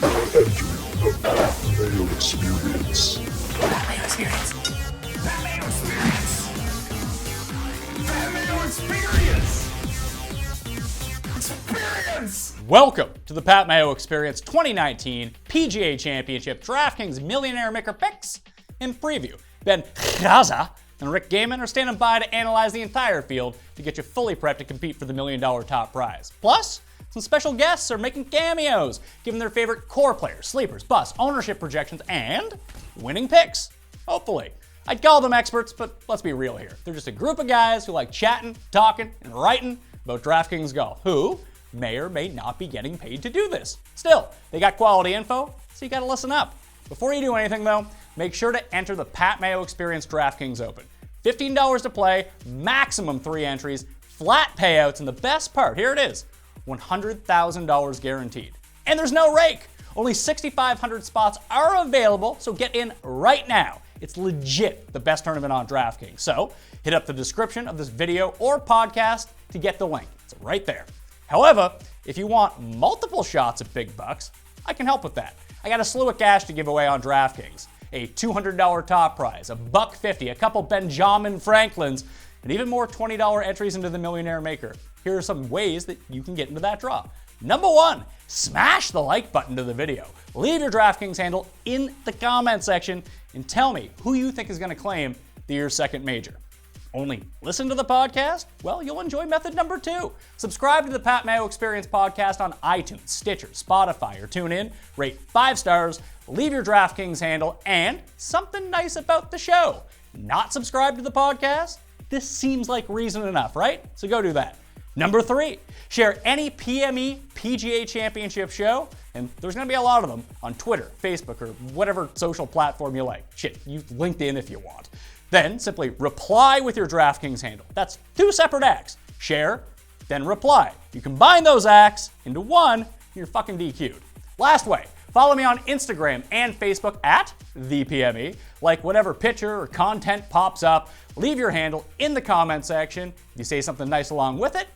The Mayo Experience. Mayo Experience. Mayo Experience. Mayo Experience. Experience. Welcome to the Pat Mayo Experience 2019 PGA Championship DraftKings Millionaire Maker Picks and Preview. Ben Rasa and Rick Gehman are standing by to analyze the entire field to get you fully prepped to compete for the $1 million top prize. Plus, some special guests are making cameos, giving their favorite core players, sleepers, busts, ownership projections, and winning picks. Hopefully. I'd call them experts, but let's be real here. They're just a group of guys who like chatting, talking, and writing about DraftKings golf, who may or may not be getting paid to do this. Still, they got quality info, so you gotta listen up. Before you do anything though, make sure to enter the Pat Mayo Experience DraftKings Open. $15 to play, maximum 3 entries, flat payouts, and the best part, here it is, $100,000 guaranteed. And there's no rake. Only 6,500 spots are available, so get in right now. It's legit the best tournament on DraftKings. So hit up the description of this video or podcast to get the link. It's right there. However, if you want multiple shots at big bucks, I can help with that. I got a slew of cash to give away on DraftKings. A $200 top prize, a $150, a couple Benjamin Franklins, and even more $20 entries into the Millionaire Maker. Here are some ways that you can get into that draw. Number 1, smash the like button to the video. Leave your DraftKings handle in the comment section and tell me who you think is going to claim the year's second major. Only listen to the podcast? Well, you'll enjoy method number 2. Subscribe to the Pat Mayo Experience podcast on iTunes, Stitcher, Spotify, or TuneIn. Rate 5 stars, leave your DraftKings handle, and something nice about the show. Not subscribe to the podcast? This seems like reason enough, right? So go do that. Number 3, share any PME PGA Championship show, and there's going to be a lot of them on Twitter, Facebook, or whatever social platform you like. Shit, use LinkedIn if you want. Then simply reply with your DraftKings handle. That's 2 separate acts. Share, then reply. You combine those acts into one, you're fucking DQ'd. Last way, follow me on Instagram and Facebook at ThePME. Like whatever picture or content pops up, leave your handle in the comment section. If you say something nice along with it,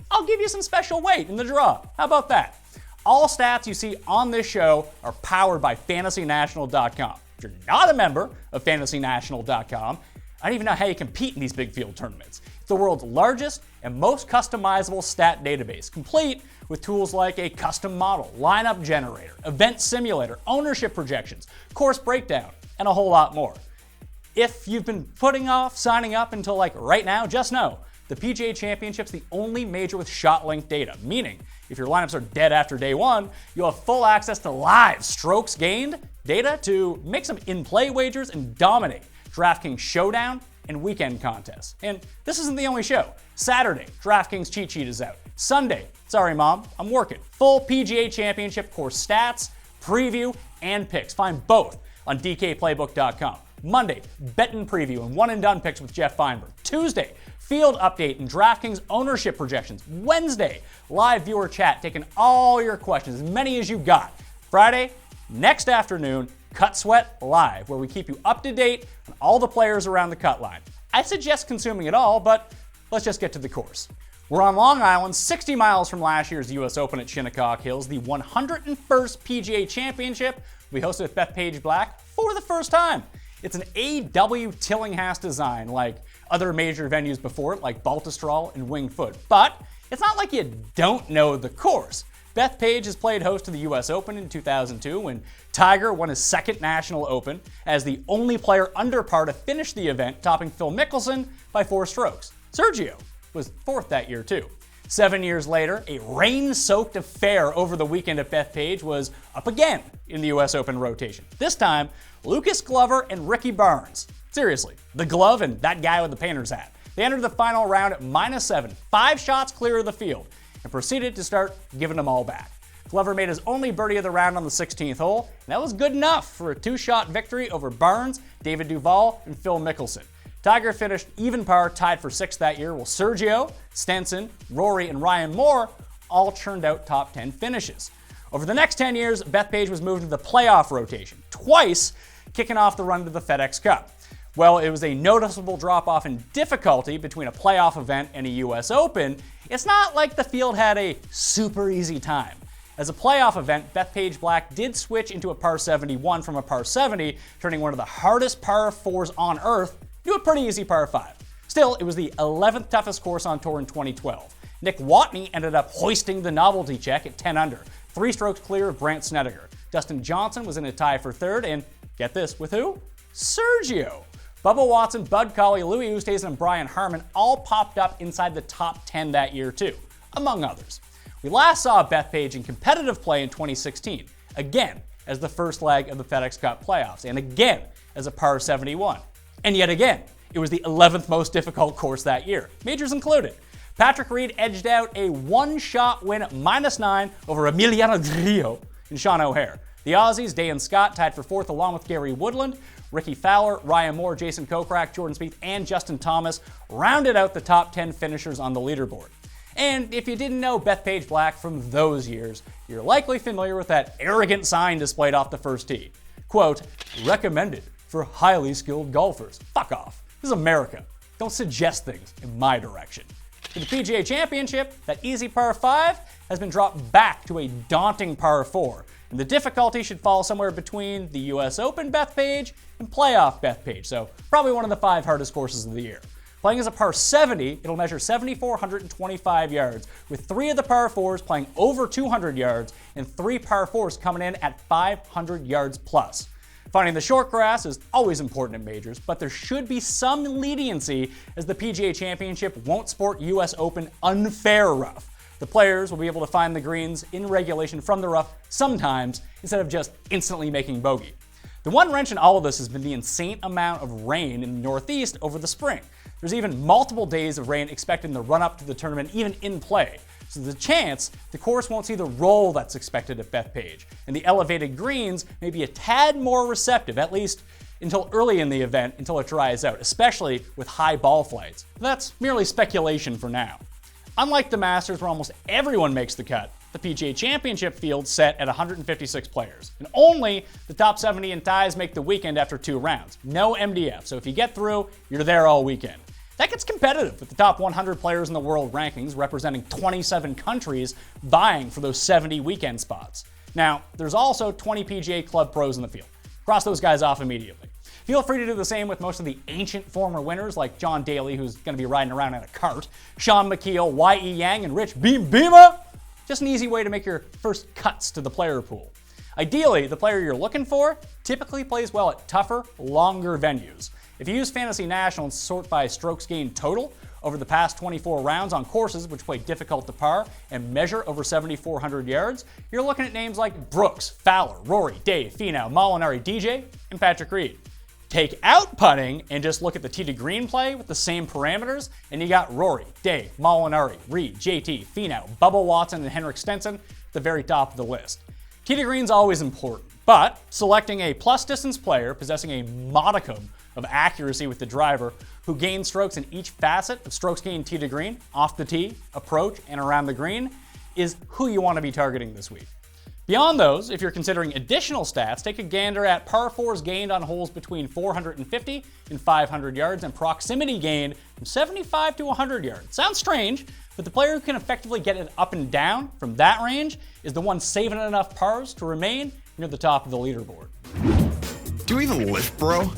I'll give you some special weight in the draw. How about that? All stats you see on this show are powered by FantasyNational.com. If you're not a member of FantasyNational.com, I don't even know how you compete in these big field tournaments. It's the world's largest and most customizable stat database, complete with tools like a custom model, lineup generator, event simulator, ownership projections, course breakdown, and a whole lot more. If you've been putting off signing up until like right now, just know the PGA Championship's the only major with shot-length data, meaning if your lineups are dead after day 1, you'll have full access to live strokes gained data to make some in-play wagers and dominate DraftKings Showdown and weekend contests. And this isn't the only show. Saturday, DraftKings Cheat Sheet is out. Sunday, sorry mom, I'm working. Full PGA Championship course stats, preview, and picks. Find both on DKPlaybook.com. Monday, bet and preview and one and done picks with Jeff Feinberg. Tuesday, field update and DraftKings ownership projections. Wednesday, live viewer chat taking all your questions, as many as you got. Friday, next afternoon, Cut Sweat Live, where we keep you up to date on all the players around the cut line. I suggest consuming it all, but let's just get to the course. We're on Long Island, 60 miles from last year's US Open at Shinnecock Hills. The 101st PGA Championship will be hosted at Bethpage Black for the first time. It's an A.W. Tillinghast design like other major venues before it, like Baltusrol and Winged Foot. But it's not like you don't know the course. Bethpage has played host to the US Open in 2002 when Tiger won his second National Open as the only player under par to finish the event, topping Phil Mickelson by 4 strokes. Sergio was 4th that year too. 7 years later, a rain-soaked affair over the weekend at Bethpage was up again in the US Open rotation. This time, Lucas Glover and Ricky Barnes. Seriously, the glove and that guy with the painter's hat. They entered the final round at -7, 5 shots clear of the field, and proceeded to start giving them all back. Glover made his only birdie of the round on the 16th hole, and that was good enough for a 2-shot victory over Barnes, David Duval, and Phil Mickelson. Tiger finished even par, tied for 6th that year, while Sergio, Stenson, Rory, and Ryan Moore all churned out top 10 finishes. Over the next 10 years, Bethpage was moved to the playoff rotation, twice kicking off the run to the FedEx Cup. Well, it was a noticeable drop-off in difficulty between a playoff event and a US Open. It's not like the field had a super easy time. As a playoff event, Bethpage Black did switch into a par 71 from a par 70, turning one of the hardest par 4s on earth into a pretty easy par 5. Still, it was the 11th toughest course on tour in 2012. Nick Watney ended up hoisting the novelty check at 10 under, 3 strokes clear of Brandt Snedeker. Dustin Johnson was in a tie for third, and get this, with who? Sergio. Bubba Watson, Bud Colley, Louis Oosthuizen, and Brian Harmon all popped up inside the top 10 that year too, among others. We last saw Bethpage in competitive play in 2016, again as the first leg of the FedEx Cup playoffs, and again as a par 71. And yet again, it was the 11th most difficult course that year, majors included. Patrick Reed edged out a one-shot win at -9 over Emiliano Grillo and Sean O'Hare. The Aussies, Day and Scott, tied for 4th along with Gary Woodland. Ricky Fowler, Ryan Moore, Jason Kokrak, Jordan Spieth, and Justin Thomas rounded out the top 10 finishers on the leaderboard. And if you didn't know Bethpage Black from those years, you're likely familiar with that arrogant sign displayed off the first tee. Quote, recommended for highly skilled golfers. Fuck off. This is America. Don't suggest things in my direction. For the PGA Championship, that easy par 5 has been dropped back to a daunting par 4. And the difficulty should fall somewhere between the US Open Bethpage and playoff Bethpage, so probably one of the 5 hardest courses of the year. Playing as a par 70, it'll measure 7,425 yards, with 3 of the par 4s playing over 200 yards and 3 par 4s coming in at 500 yards plus. Finding the short grass is always important at majors, but there should be some leniency as the PGA Championship won't sport US Open unfair rough. The players will be able to find the greens in regulation from the rough sometimes instead of just instantly making bogey. The one wrench in all of this has been the insane amount of rain in the Northeast over the spring. There's even multiple days of rain expected in the run-up to the tournament, even in play. So there's a chance the course won't see the roll that's expected at Bethpage, and the elevated greens may be a tad more receptive, at least until early in the event, until it dries out, especially with high ball flights. But that's merely speculation for now. Unlike the Masters, where almost everyone makes the cut, the PGA Championship field set at 156 players, and only the top 70 in ties make the weekend after 2 rounds. No MDF, so if you get through, you're there all weekend. That gets competitive with the top 100 players in the world rankings representing 27 countries vying for those 70 weekend spots. Now, there's also 20 PGA Club pros in the field. Cross those guys off immediately. Feel free to do the same with most of the ancient former winners like John Daly, who's going to be riding around in a cart, Sean McKeel, Y.E. Yang, and Rich Beema. Just an easy way to make your first cuts to the player pool. Ideally, the player you're looking for typically plays well at tougher, longer venues. If you use Fantasy National and sort by strokes gained total over the past 24 rounds on courses which play difficult to par and measure over 7,400 yards, you're looking at names like Brooks, Fowler, Rory, Dave, Finau, Molinari, DJ, and Patrick Reed. Take out putting and just look at the tee to green play with the same parameters, and you got Rory, Dave, Molinari, Reed, JT, Finau, Bubba Watson, and Henrik Stenson at the very top of the list. Tee to green's always important, but selecting a plus distance player possessing a modicum of accuracy with the driver who gains strokes in each facet of strokes gained tee to green, off the tee, approach, and around the green is who you want to be targeting this week. Beyond those, if you're considering additional stats, take a gander at par 4s gained on holes between 450 and 500 yards and proximity gained from 75 to 100 yards. Sounds strange, but the player who can effectively get it up and down from that range is the one saving enough pars to remain near the top of the leaderboard. Do you even lift, bro?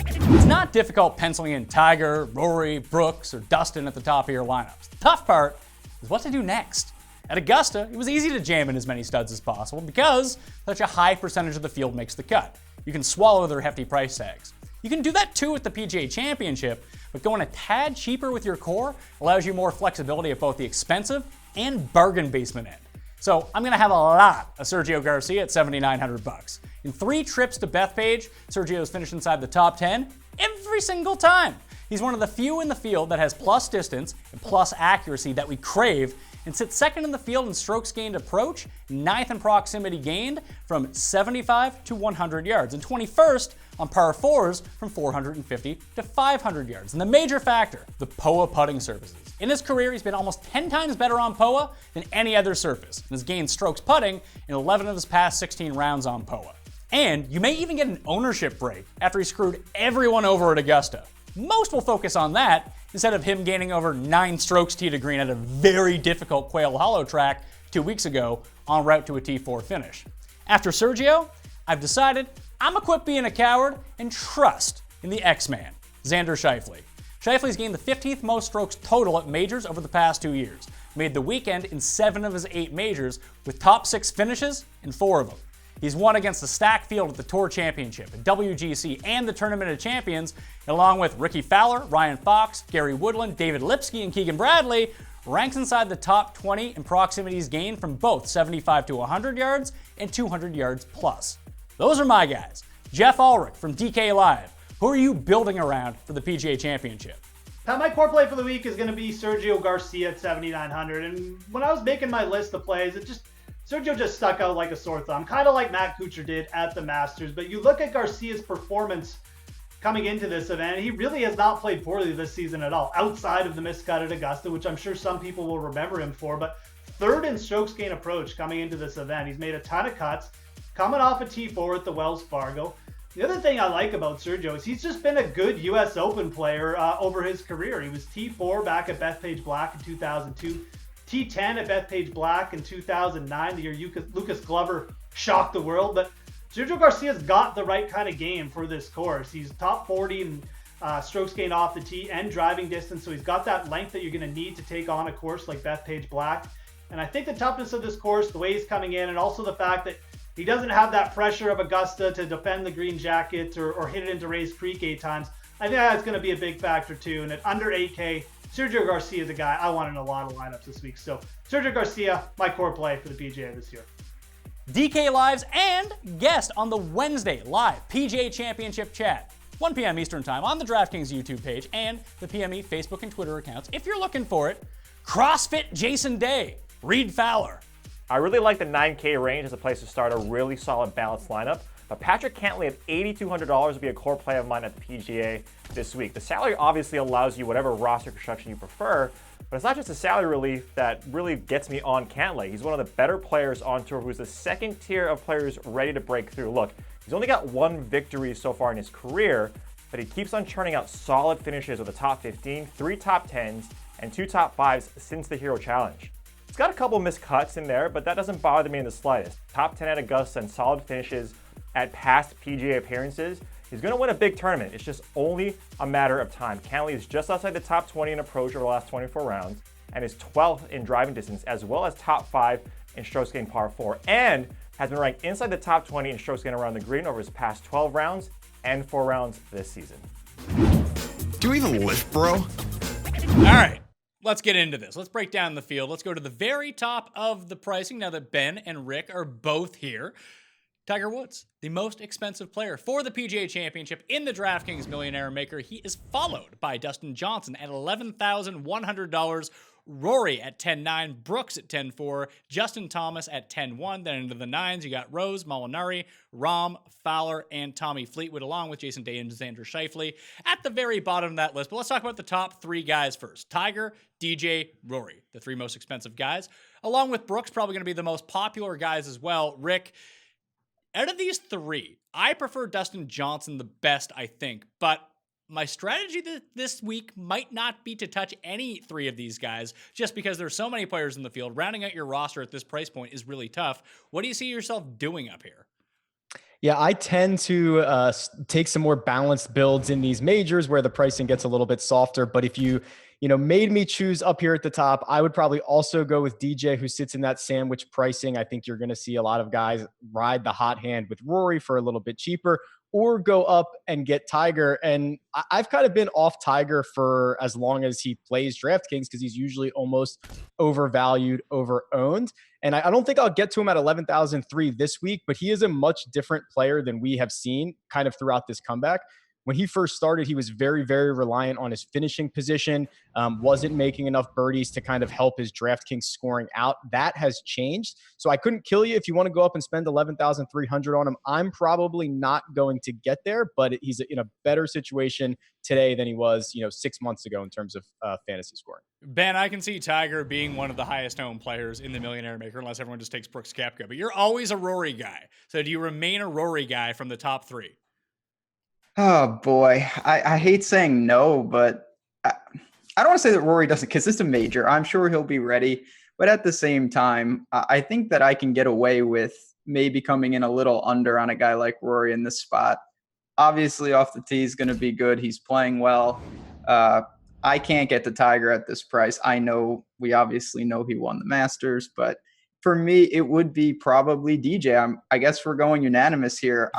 It's not difficult penciling in Tiger, Rory, Brooks, or Dustin at the top of your lineups. The tough part is what to do next. At Augusta, it was easy to jam in as many studs as possible because such a high percentage of the field makes the cut. You can swallow their hefty price tags. You can do that too with the PGA Championship, but going a tad cheaper with your core allows you more flexibility at both the expensive and bargain basement end. So I'm gonna have a lot of Sergio Garcia at $7,900. In 3 trips to Bethpage, Sergio's finished inside the top 10 every single time. He's one of the few in the field that has plus distance and plus accuracy that we crave, and sits second in the field in strokes gained approach, 9th in proximity gained from 75 to 100 yards, and 21st on par 4s from 450 to 500 yards. And the major factor, the POA putting surfaces. In his career, he's been almost 10 times better on POA than any other surface, and has gained strokes putting in 11 of his past 16 rounds on POA. And you may even get an ownership break after he screwed everyone over at Augusta. Most will focus on that instead of him gaining over 9 strokes tee to green at a very difficult Quail Hollow track 2 weeks ago, en route to a T4 finish. After Sergio, I've decided I'm gonna quit being a coward and trust in the X-Man, Xander Schauffele. Schauffele's gained the 15th most strokes total at majors over the past 2 years. Made the weekend in 7 of his 8 majors, with top 6 finishes in 4 of them. He's won against the stacked field at the Tour Championship, at WGC, and the Tournament of Champions, along with Ricky Fowler, Ryan Fox, Gary Woodland, David Lipsky, and Keegan Bradley, ranks inside the top 20 in proximities gained from both 75 to 100 yards and 200 yards plus. Those are my guys. Jeff Ulrich from DK Live. Who are you building around for the PGA Championship? Now, my core play for the week is going to be Sergio Garcia at 7,900. And when I was making my list of plays, Sergio just stuck out like a sore thumb, kind of like Matt Kuchar did at the Masters. But you look at Garcia's performance coming into this event, he really has not played poorly this season at all, outside of the miscut at Augusta, which I'm sure some people will remember him for. But third in strokes gain approach coming into this event. He's made a ton of cuts, coming off a T4 at the Wells Fargo. The other thing I like about Sergio is he's just been a good U.S. Open player over his career. He was T4 back at Bethpage Black in 2002. T10 at Bethpage Black in 2009, the year Lucas Glover shocked the world. But Sergio Garcia's got the right kind of game for this course. He's top 40 in strokes gained off the tee and driving distance, so he's got that length that you're going to need to take on a course like Bethpage Black. And I think the toughness of this course, the way he's coming in, and also the fact that he doesn't have that pressure of Augusta to defend the green jacket or hit it into Rays Creek 8 times, I think that's going to be a big factor too. And at under 8K, Sergio Garcia is a guy I want in a lot of lineups this week. So Sergio Garcia, my core play for the PGA this year. DK Lives and guest on the Wednesday live PGA Championship chat, 1 p.m. Eastern Time on the DraftKings YouTube page and the PME Facebook and Twitter accounts. If you're looking for it, CrossFit Jason Day, Reed Fowler. I really like the 9K range as a place to start a really solid balanced lineup. But Patrick Cantlay at $8,200 would be a core play of mine at the PGA this week. The salary obviously allows you whatever roster construction you prefer, but it's not just the salary relief that really gets me on Cantlay. He's one of the better players on tour who's the second tier of players ready to break through. Look, he's only got 1 victory so far in his career, but he keeps on churning out solid finishes with a top 15, 3 top 10s, and 2 top 5s since the Hero Challenge. He's got a couple missed cuts in there, but that doesn't bother me in the slightest. Top 10 at Augusta and solid finishes at past PGA appearances. He's going to win a big tournament. It's just only a matter of time. Cantlay is just outside the top 20 in approach over the last 24 rounds and is 12th in driving distance, as well as top 5 in strokes gained par 4, and has been ranked inside the top 20 in strokes gained around the green over his past 12 rounds and 4 rounds this season. Do you even lift, bro? All right, let's get into this. Let's break down the field. Let's go to the very top of the pricing now that Ben and Rick are both here. Tiger Woods, the most expensive player for the PGA Championship in the DraftKings Millionaire Maker. He is followed by Dustin Johnson at $11,100, Rory at 10.9, Brooks at 10.4, Justin Thomas at 10.1. Then into the nines, you got Rose, Molinari, Rahm, Fowler, and Tommy Fleetwood, along with Jason Day and Xander Schauffele at the very bottom of that list. But let's talk about the top 3 guys first. Tiger, DJ, Rory, the 3 most expensive guys, along with Brooks, probably going to be the most popular guys as well. Rick, out of these 3, I prefer Dustin Johnson the best, I think, but my strategy this week might not be to touch any 3 of these guys just because there's so many players in the field. Rounding out your roster at this price point is really tough. What do you see yourself doing up here? Yeah, I tend to take some more balanced builds in these majors where the pricing gets a little bit softer. But if you made me choose up here at the top, I would probably also go with DJ, who sits in that sandwich pricing. I think you're going to see a lot of guys ride the hot hand with Rory for a little bit cheaper, or go up and get Tiger. And I've kind of been off Tiger for as long as he plays DraftKings because he's usually almost overvalued, over-owned. And I don't think I'll get to him at 11,003 this week, but he is a much different player than we have seen kind of throughout this comeback. When he first started, he was very, very reliant on his finishing position, wasn't making enough birdies to kind of help his DraftKings scoring out. That has changed. So I couldn't kill you if you want to go up and spend 11,300 on him. I'm probably not going to get there, but he's in a better situation today than he was, 6 months ago in terms of fantasy scoring. Ben, I can see Tiger being one of the highest owned players in the Millionaire Maker, unless everyone just takes Brooks Koepka. But you're always a Rory guy. So do you remain a Rory guy from the top 3? Oh boy, I hate saying no, but I don't want to say that Rory doesn't, because it's a major. I'm sure he'll be ready, But at the same time, I think that I can get away with maybe coming in a little under on a guy like Rory in this spot. Obviously, off the tee, he's going to be good. He's playing well. I can't get the Tiger at this price. I know we obviously know he won the Masters, but for me, it would be probably DJ. I guess we're going unanimous here.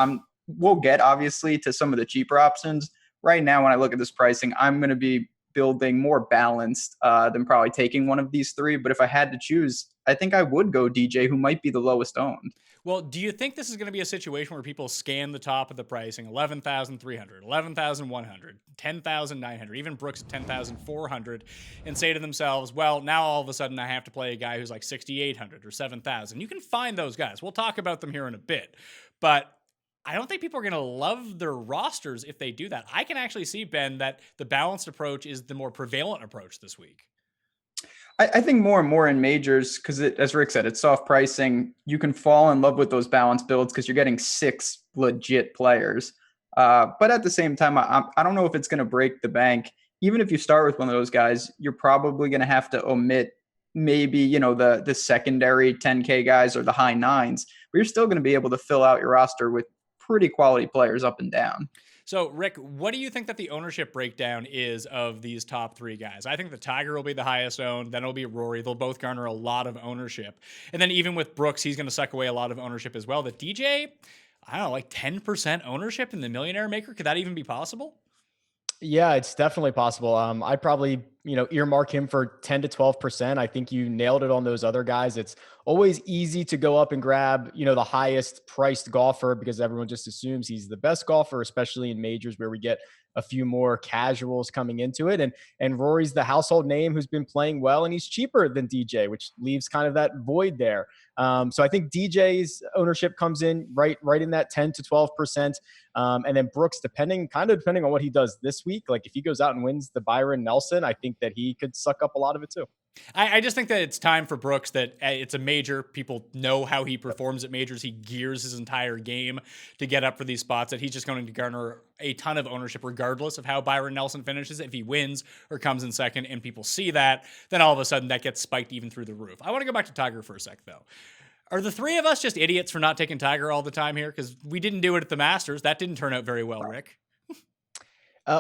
We'll get obviously to some of the cheaper options. Right now, when I look at this pricing, I'm going to be building more balanced than probably taking one of these three. But if I had to choose, I think I would go DJ, who might be the lowest owned. Well, do you think this is going to be a situation where people scan the top of the pricing, 11,300, 11,100, 10,900, even Brooks at 10,400, and say to themselves, well, now all of a sudden I have to play a guy who's like 6,800 or 7,000. You can find those guys. We'll talk about them here in a bit. But I don't think people are going to love their rosters if they do that. I can actually see, Ben, that the balanced approach is the more prevalent approach this week. I think more and more in majors, because as Rick said, it's soft pricing. You can fall in love with those balanced builds because you're getting 6 legit players. But at the same time, I don't know if it's going to break the bank. Even if you start with one of those guys, you're probably going to have to omit maybe, the secondary 10K guys or the high nines, but you're still going to be able to fill out your roster with pretty quality players up and down. So, Rick, what do you think that the ownership breakdown is of these top 3 guys? I think the Tiger will be the highest owned. Then it'll be Rory. They'll both garner a lot of ownership. And then even with Brooks, he's going to suck away a lot of ownership as well. The DJ, I don't know, like 10% ownership in the Millionaire Maker? Could that even be possible? Yeah, it's definitely possible. I'd probably, earmark him for 10 to 12%. I think you nailed it on those other guys. It's always easy to go up and grab, the highest priced golfer because everyone just assumes he's the best golfer, especially in majors where we get a few more casuals coming into it. And Rory's the household name who's been playing well, and he's cheaper than DJ, which leaves kind of that void there. So I think DJ's ownership comes in right in that 10 to 12%. And then Brooks, depending on what he does this week, like if he goes out and wins the Byron Nelson, I think that he could suck up a lot of it too. I just think that it's time for Brooks, that it's a major. People know how he performs at majors. He gears his entire game to get up for these spots, that he's just going to garner a ton of ownership regardless of how Byron Nelson finishes. If he wins or comes in second and people see that, then all of a sudden that gets spiked even through the roof. I want to go back to Tiger for a sec, though. Are the 3 of us just idiots for not taking Tiger all the time here? Because we didn't do it at the Masters. That didn't turn out very well, Rick.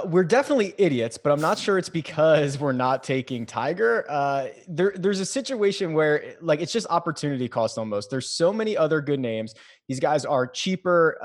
We're definitely idiots, but I'm not sure it's because we're not taking Tiger. There's a situation where it's just opportunity cost almost. There's so many other good names. These guys are cheaper.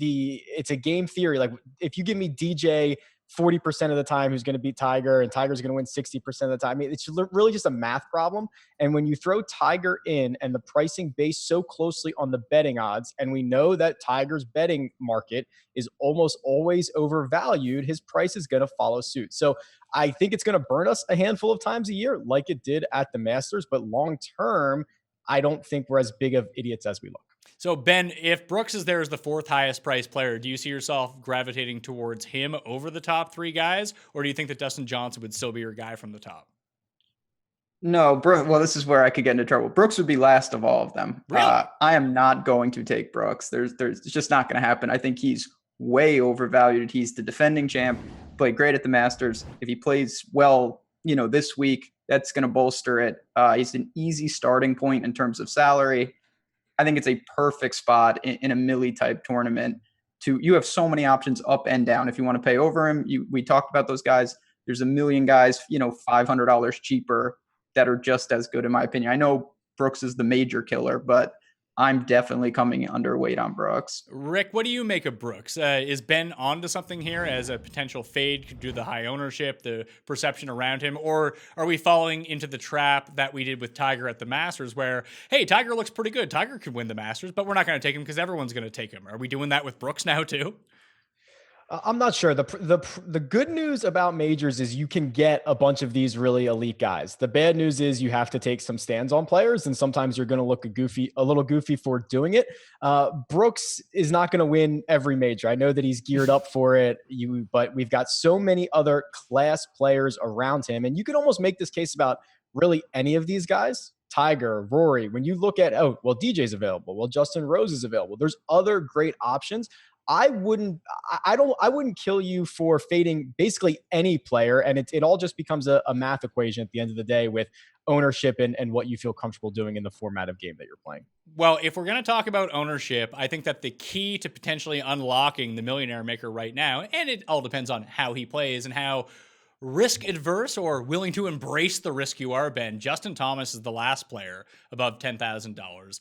It's a game theory. Like if you give me DJ 40% of the time who's going to beat Tiger and Tiger's going to win 60% of the time. I mean, it's really just a math problem. And when you throw Tiger in and the pricing based so closely on the betting odds, and we know that Tiger's betting market is almost always overvalued, his price is going to follow suit. So I think it's going to burn us a handful of times a year like it did at the Masters, but long term, I don't think we're as big of idiots as we look. So, Ben, if Brooks is there as the 4th highest priced player, do you see yourself gravitating towards him over the top 3 guys? Or do you think that Dustin Johnson would still be your guy from the top? No, well, this is where I could get into trouble. Brooks would be last of all of them. Really? I am not going to take Brooks. It's just not going to happen. I think he's way overvalued. He's the defending champ, played great at the Masters. If he plays well, this week, that's going to bolster it. He's an easy starting point in terms of salary. I think it's a perfect spot in a Millie type tournament. You have so many options up and down. If you want to pay over him, we talked about those guys. There's a million guys, $500 cheaper that are just as good in my opinion. I know Brooks is the major killer, but I'm definitely coming underweight on Brooks. Rick, what do you make of Brooks? Is Ben onto something here as a potential fade due to the high ownership, the perception around him? Or are we falling into the trap that we did with Tiger at the Masters where, hey, Tiger looks pretty good. Tiger could win the Masters, but we're not going to take him because everyone's going to take him. Are we doing that with Brooks now too? I'm not sure. The good news about majors is you can get a bunch of these really elite guys. The bad news is you have to take some stands on players, and sometimes you're going to look a little goofy for doing it. Brooks is not going to win every major. I know that he's geared up for it, but we've got so many other class players around him, and you could almost make this case about really any of these guys. Tiger, Rory, when you look at, DJ's available. Well, Justin Rose is available. There's other great options. I wouldn't kill you for fading basically any player. And it all just becomes a math equation at the end of the day with ownership and what you feel comfortable doing in the format of game that you're playing. Well, if we're going to talk about ownership, I think that the key to potentially unlocking the Millionaire Maker right now, and it all depends on how he plays and how risk adverse or willing to embrace the risk you are, Ben. Justin Thomas is the last player above $10,000.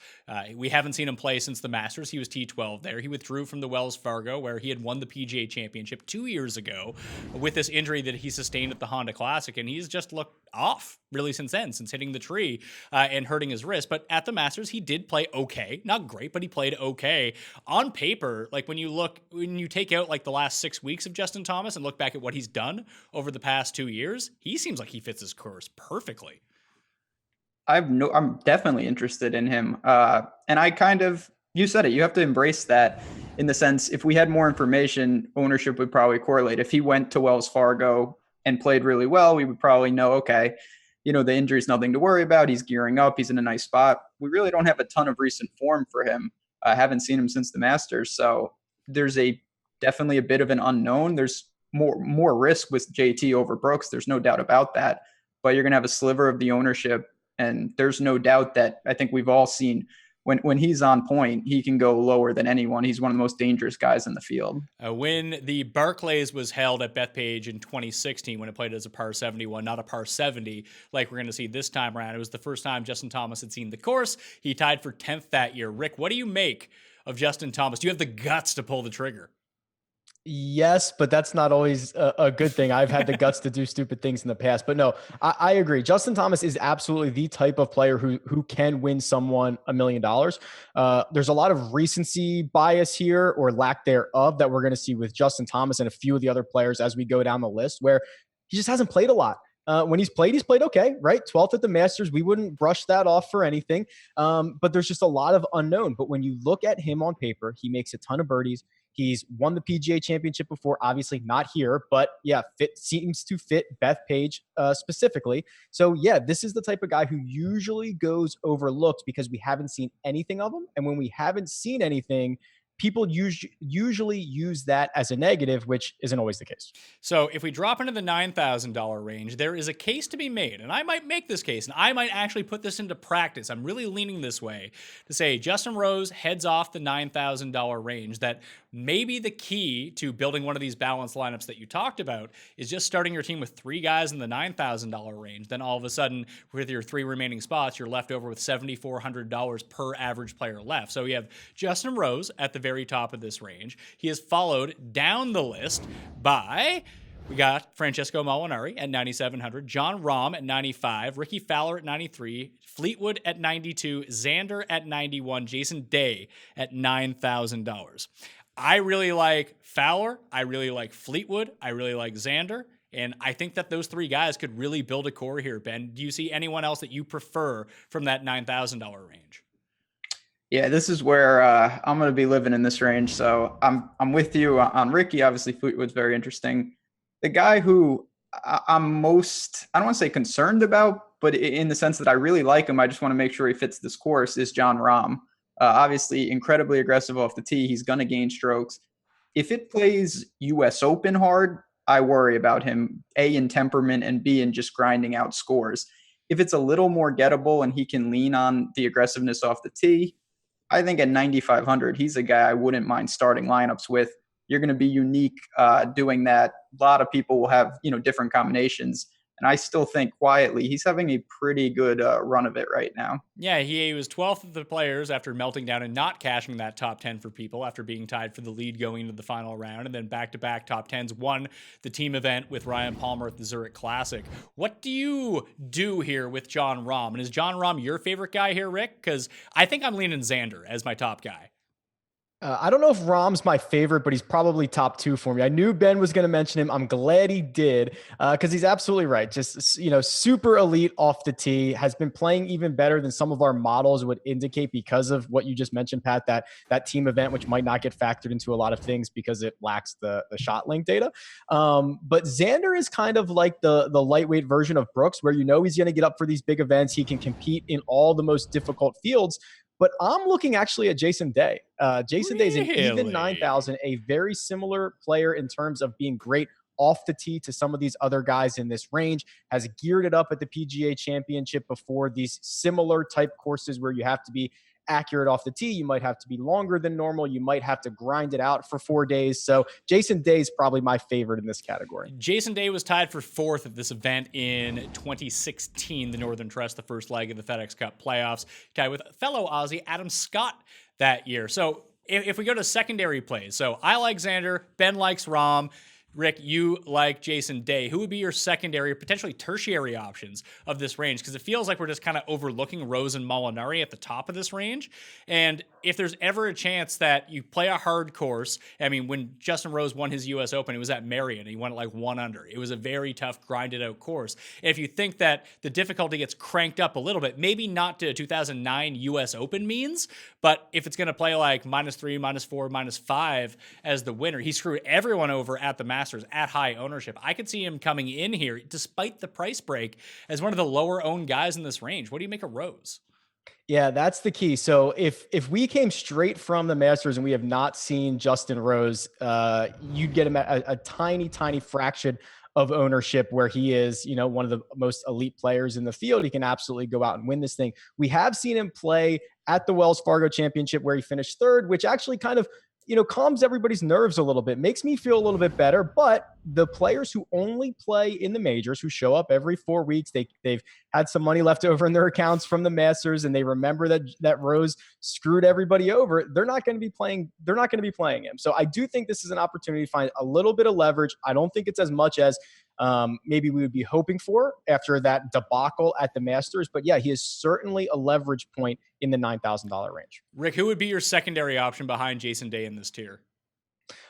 We haven't seen him play since the Masters. He was T12 there. He withdrew from the Wells Fargo, where he had won the PGA Championship 2 years ago with this injury that he sustained at the Honda Classic, and he's just looked off really since then, since hitting the tree and hurting his wrist. But at the Masters, he did play okay. Not great, but he played okay. On paper, like when you take out like the last 6 weeks of Justin Thomas and look back at what he's done over the past 2 years, he seems like he fits his course perfectly. I'm definitely interested in him. And you said it, you have to embrace that in the sense, if we had more information, ownership would probably correlate. If he went to Wells Fargo and played really well, we would probably know, okay, the injury is nothing to worry about. He's gearing up. He's in a nice spot. We really don't have a ton of recent form for him. I haven't seen him since the Masters. So there's definitely a bit of an unknown. There's more risk with JT over Brooks. There's no doubt about that. But you're going to have a sliver of the ownership. And there's no doubt that I think we've all seen when he's on point, he can go lower than anyone. He's one of the most dangerous guys in the field. When the Barclays was held at Bethpage in 2016, when it played as a par 71, not a par 70, like we're going to see this time around, it was the first time Justin Thomas had seen the course. He tied for 10th that year. Rick, what do you make of Justin Thomas? Do you have the guts to pull the trigger? Yes, but that's not always a good thing. I've had the guts to do stupid things in the past, but no, I agree. Justin Thomas is absolutely the type of player who can win someone $1 million. There's a lot of recency bias here or lack thereof that we're going to see with Justin Thomas and a few of the other players as we go down the list, where he just hasn't played a lot. When he's played okay, right? 12th at the Masters. We wouldn't brush that off for anything. But there's just a lot of unknown. But when you look at him on paper, he makes a ton of birdies. He's won the PGA Championship before, obviously not here, but yeah, seems to fit Bethpage specifically. So yeah, this is the type of guy who usually goes overlooked because we haven't seen anything of him. And when we haven't seen anything, people usually use that as a negative, which isn't always the case. So if we drop into the $9,000 range, there is a case to be made, and I might make this case, and I might actually put this into practice. I'm really leaning this way to say Justin Rose heads off the $9,000 range, that maybe the key to building one of these balanced lineups that you talked about is just starting your team with 3 guys in the $9,000 range. Then all of a sudden, with your 3 remaining spots, you're left over with $7,400 per average player left. So you have Justin Rose at the very top of this range. He is followed down the list by, we got Francesco Molinari at 9,700, Jon Rahm at 95, Ricky Fowler at 93, Fleetwood at 92, Xander at 91, Jason Day at $9,000. I really like Fowler. I really like Fleetwood. I really like Xander. And I think that those 3 guys could really build a core here, Ben. Do you see anyone else that you prefer from that $9,000 range? Yeah, this is where I'm going to be living in this range. So I'm with you on Ricky. Obviously, Fleetwood's very interesting. The guy who I'm most, I don't want to say concerned about, but in the sense that I really like him, I just want to make sure he fits this course, is Jon Rahm. Obviously, incredibly aggressive off the tee. He's going to gain strokes. If it plays U.S. Open hard, I worry about him, A, in temperament, and B, in just grinding out scores. If it's a little more gettable and he can lean on the aggressiveness off the tee, I think at 9,500, he's a guy I wouldn't mind starting lineups with. You're going to be unique doing that. A lot of people will have, different combinations. And I still think quietly he's having a pretty good run of it right now. Yeah, he was 12th of the players after melting down and not cashing that top 10 for people after being tied for the lead going into the final round. And then back-to-back top 10s, won the team event with Ryan Palmer at the Zurich Classic. What do you do here with Jon Rahm? And is Jon Rahm your favorite guy here, Rick? Because I think I'm leaning Xander as my top guy. I don't know if Rahm's my favorite, but he's probably top 2 for me. I knew Ben was going to mention him. I'm glad he did because he's absolutely right. Just, super elite off the tee, has been playing even better than some of our models would indicate because of what you just mentioned, Pat, that team event, which might not get factored into a lot of things because it lacks the shot link data. But Xander is kind of like the lightweight version of Brooks, where he's going to get up for these big events. He can compete in all the most difficult fields. But I'm looking actually at Jason Day. Jason Day is an even Really? 9,000, a very similar player in terms of being great off the tee to some of these other guys in this range, has geared it up at the PGA Championship before, these similar type courses where you have to be accurate off the tee. You might have to be longer than normal. You might have to grind it out for 4 days. So Jason Day is probably my favorite in this category. Jason Day was tied for 4th at this event in 2016, the Northern Trust, the first leg of the FedEx Cup playoffs, tied with fellow Aussie Adam Scott that year. So if we go to secondary plays, so I like Xander, Ben likes Rahm, Rick, you like Jason Day. Who would be your secondary or potentially tertiary options of this range? Because it feels like we're just kind of overlooking Rose and Molinari at the top of this range. And if there's ever a chance that you play a hard course, I mean, when Justin Rose won his U.S. Open, it was at Marion. He won it like 1 under. It was a very tough, grinded out course. And if you think that the difficulty gets cranked up a little bit, maybe not to 2009 U.S. Open means, but if it's going to play like -3, -4, -5 as the winner, he screwed everyone over at the Masters at high ownership. I could see him coming in here, despite the price break, as one of the lower owned guys in this range. What do you make of Rose? Yeah, that's the key. So if we came straight from the Masters and we have not seen Justin Rose, you'd get him at a tiny fraction of ownership where he is, one of the most elite players in the field. He can absolutely go out and win this thing. We have seen him play at the Wells Fargo Championship where he finished 3rd, which actually kind of calms everybody's nerves a little bit, makes me feel a little bit better. But the players who only play in the majors, who show up every 4 weeks, they've had some money left over in their accounts from the Masters, and they remember that Rose screwed everybody over. They're not going to be playing him. So I do think this is an opportunity to find a little bit of leverage. I don't think it's as much as maybe we would be hoping for after that debacle at the Masters. But yeah, he is certainly a leverage point in the $9,000 range. Rick, who would be your secondary option behind Jason Day in this tier?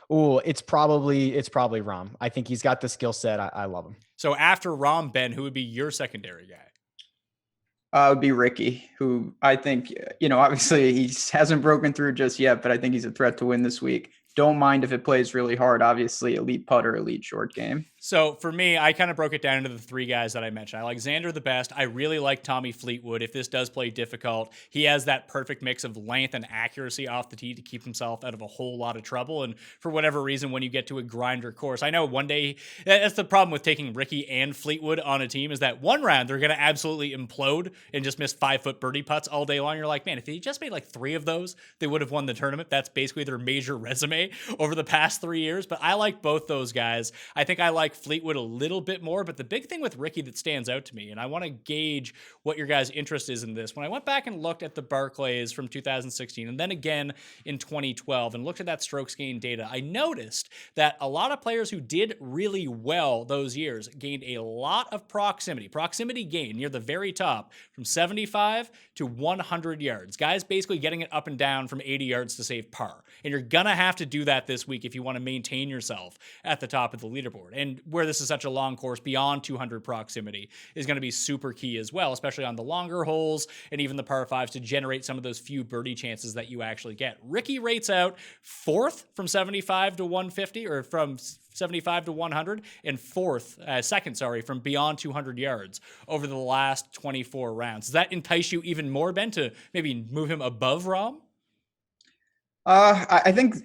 Oh, it's probably Rahm. I think he's got the skill set. I love him. So after Rahm, Ben, who would be your secondary guy? It would be Ricky, who I think, obviously he hasn't broken through just yet, but I think he's a threat to win this week. Don't mind if it plays really hard. Obviously, elite putter, elite short game. So for me, I kind of broke it down into the 3 guys that I mentioned. I like Xander the best. I really like Tommy Fleetwood. If this does play difficult, he has that perfect mix of length and accuracy off the tee to keep himself out of a whole lot of trouble. And for whatever reason, when you get to a grinder course, I know one day, that's the problem with taking Ricky and Fleetwood on a team, is that one round they're going to absolutely implode and just miss 5-foot birdie putts all day long. You're like, man, if they just made like 3 of those, they would have won the tournament. That's basically their major resume over the past 3 years. But I like both those guys. I think I like Fleetwood a little bit more, but the big thing with Ricky that stands out to me, and I want to gauge what your guys' interest is in this, when I went back and looked at the Barclays from 2016 and then again in 2012 and looked at that strokes gain data, I noticed that a lot of players who did really well those years gained a lot of proximity gain near the very top from 75 to 100 yards. Guys basically getting it up and down from 80 yards to save par. And you're going to have to do that this week if you want to maintain yourself at the top of the leaderboard. And where this is such a long course, beyond 200 proximity is going to be super key as well, especially on the longer holes and even the par 5s to generate some of those few birdie chances that you actually get. Ricky rates out 4th from 75 to 150, or from 75 to 100, and second from beyond 200 yards over the last 24 rounds. Does that entice you even more, Ben, to maybe move him above Rahm? I think,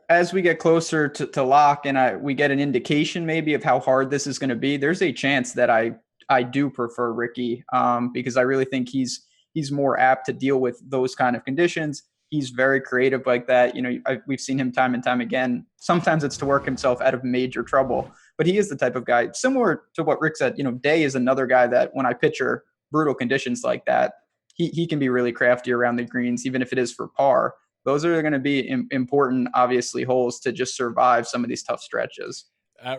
as we get closer to lock and we get an indication maybe of how hard this is going to be, there's a chance that I do prefer Ricky, because I really think he's more apt to deal with those kind of conditions. He's very creative like that. We've seen him time and time again. Sometimes it's to work himself out of major trouble, but he is the type of guy, similar to what Rick said. Day is another guy that when I picture brutal conditions like that, he can be really crafty around the greens, even if it is for par. Those are going to be important, obviously, holes to just survive some of these tough stretches.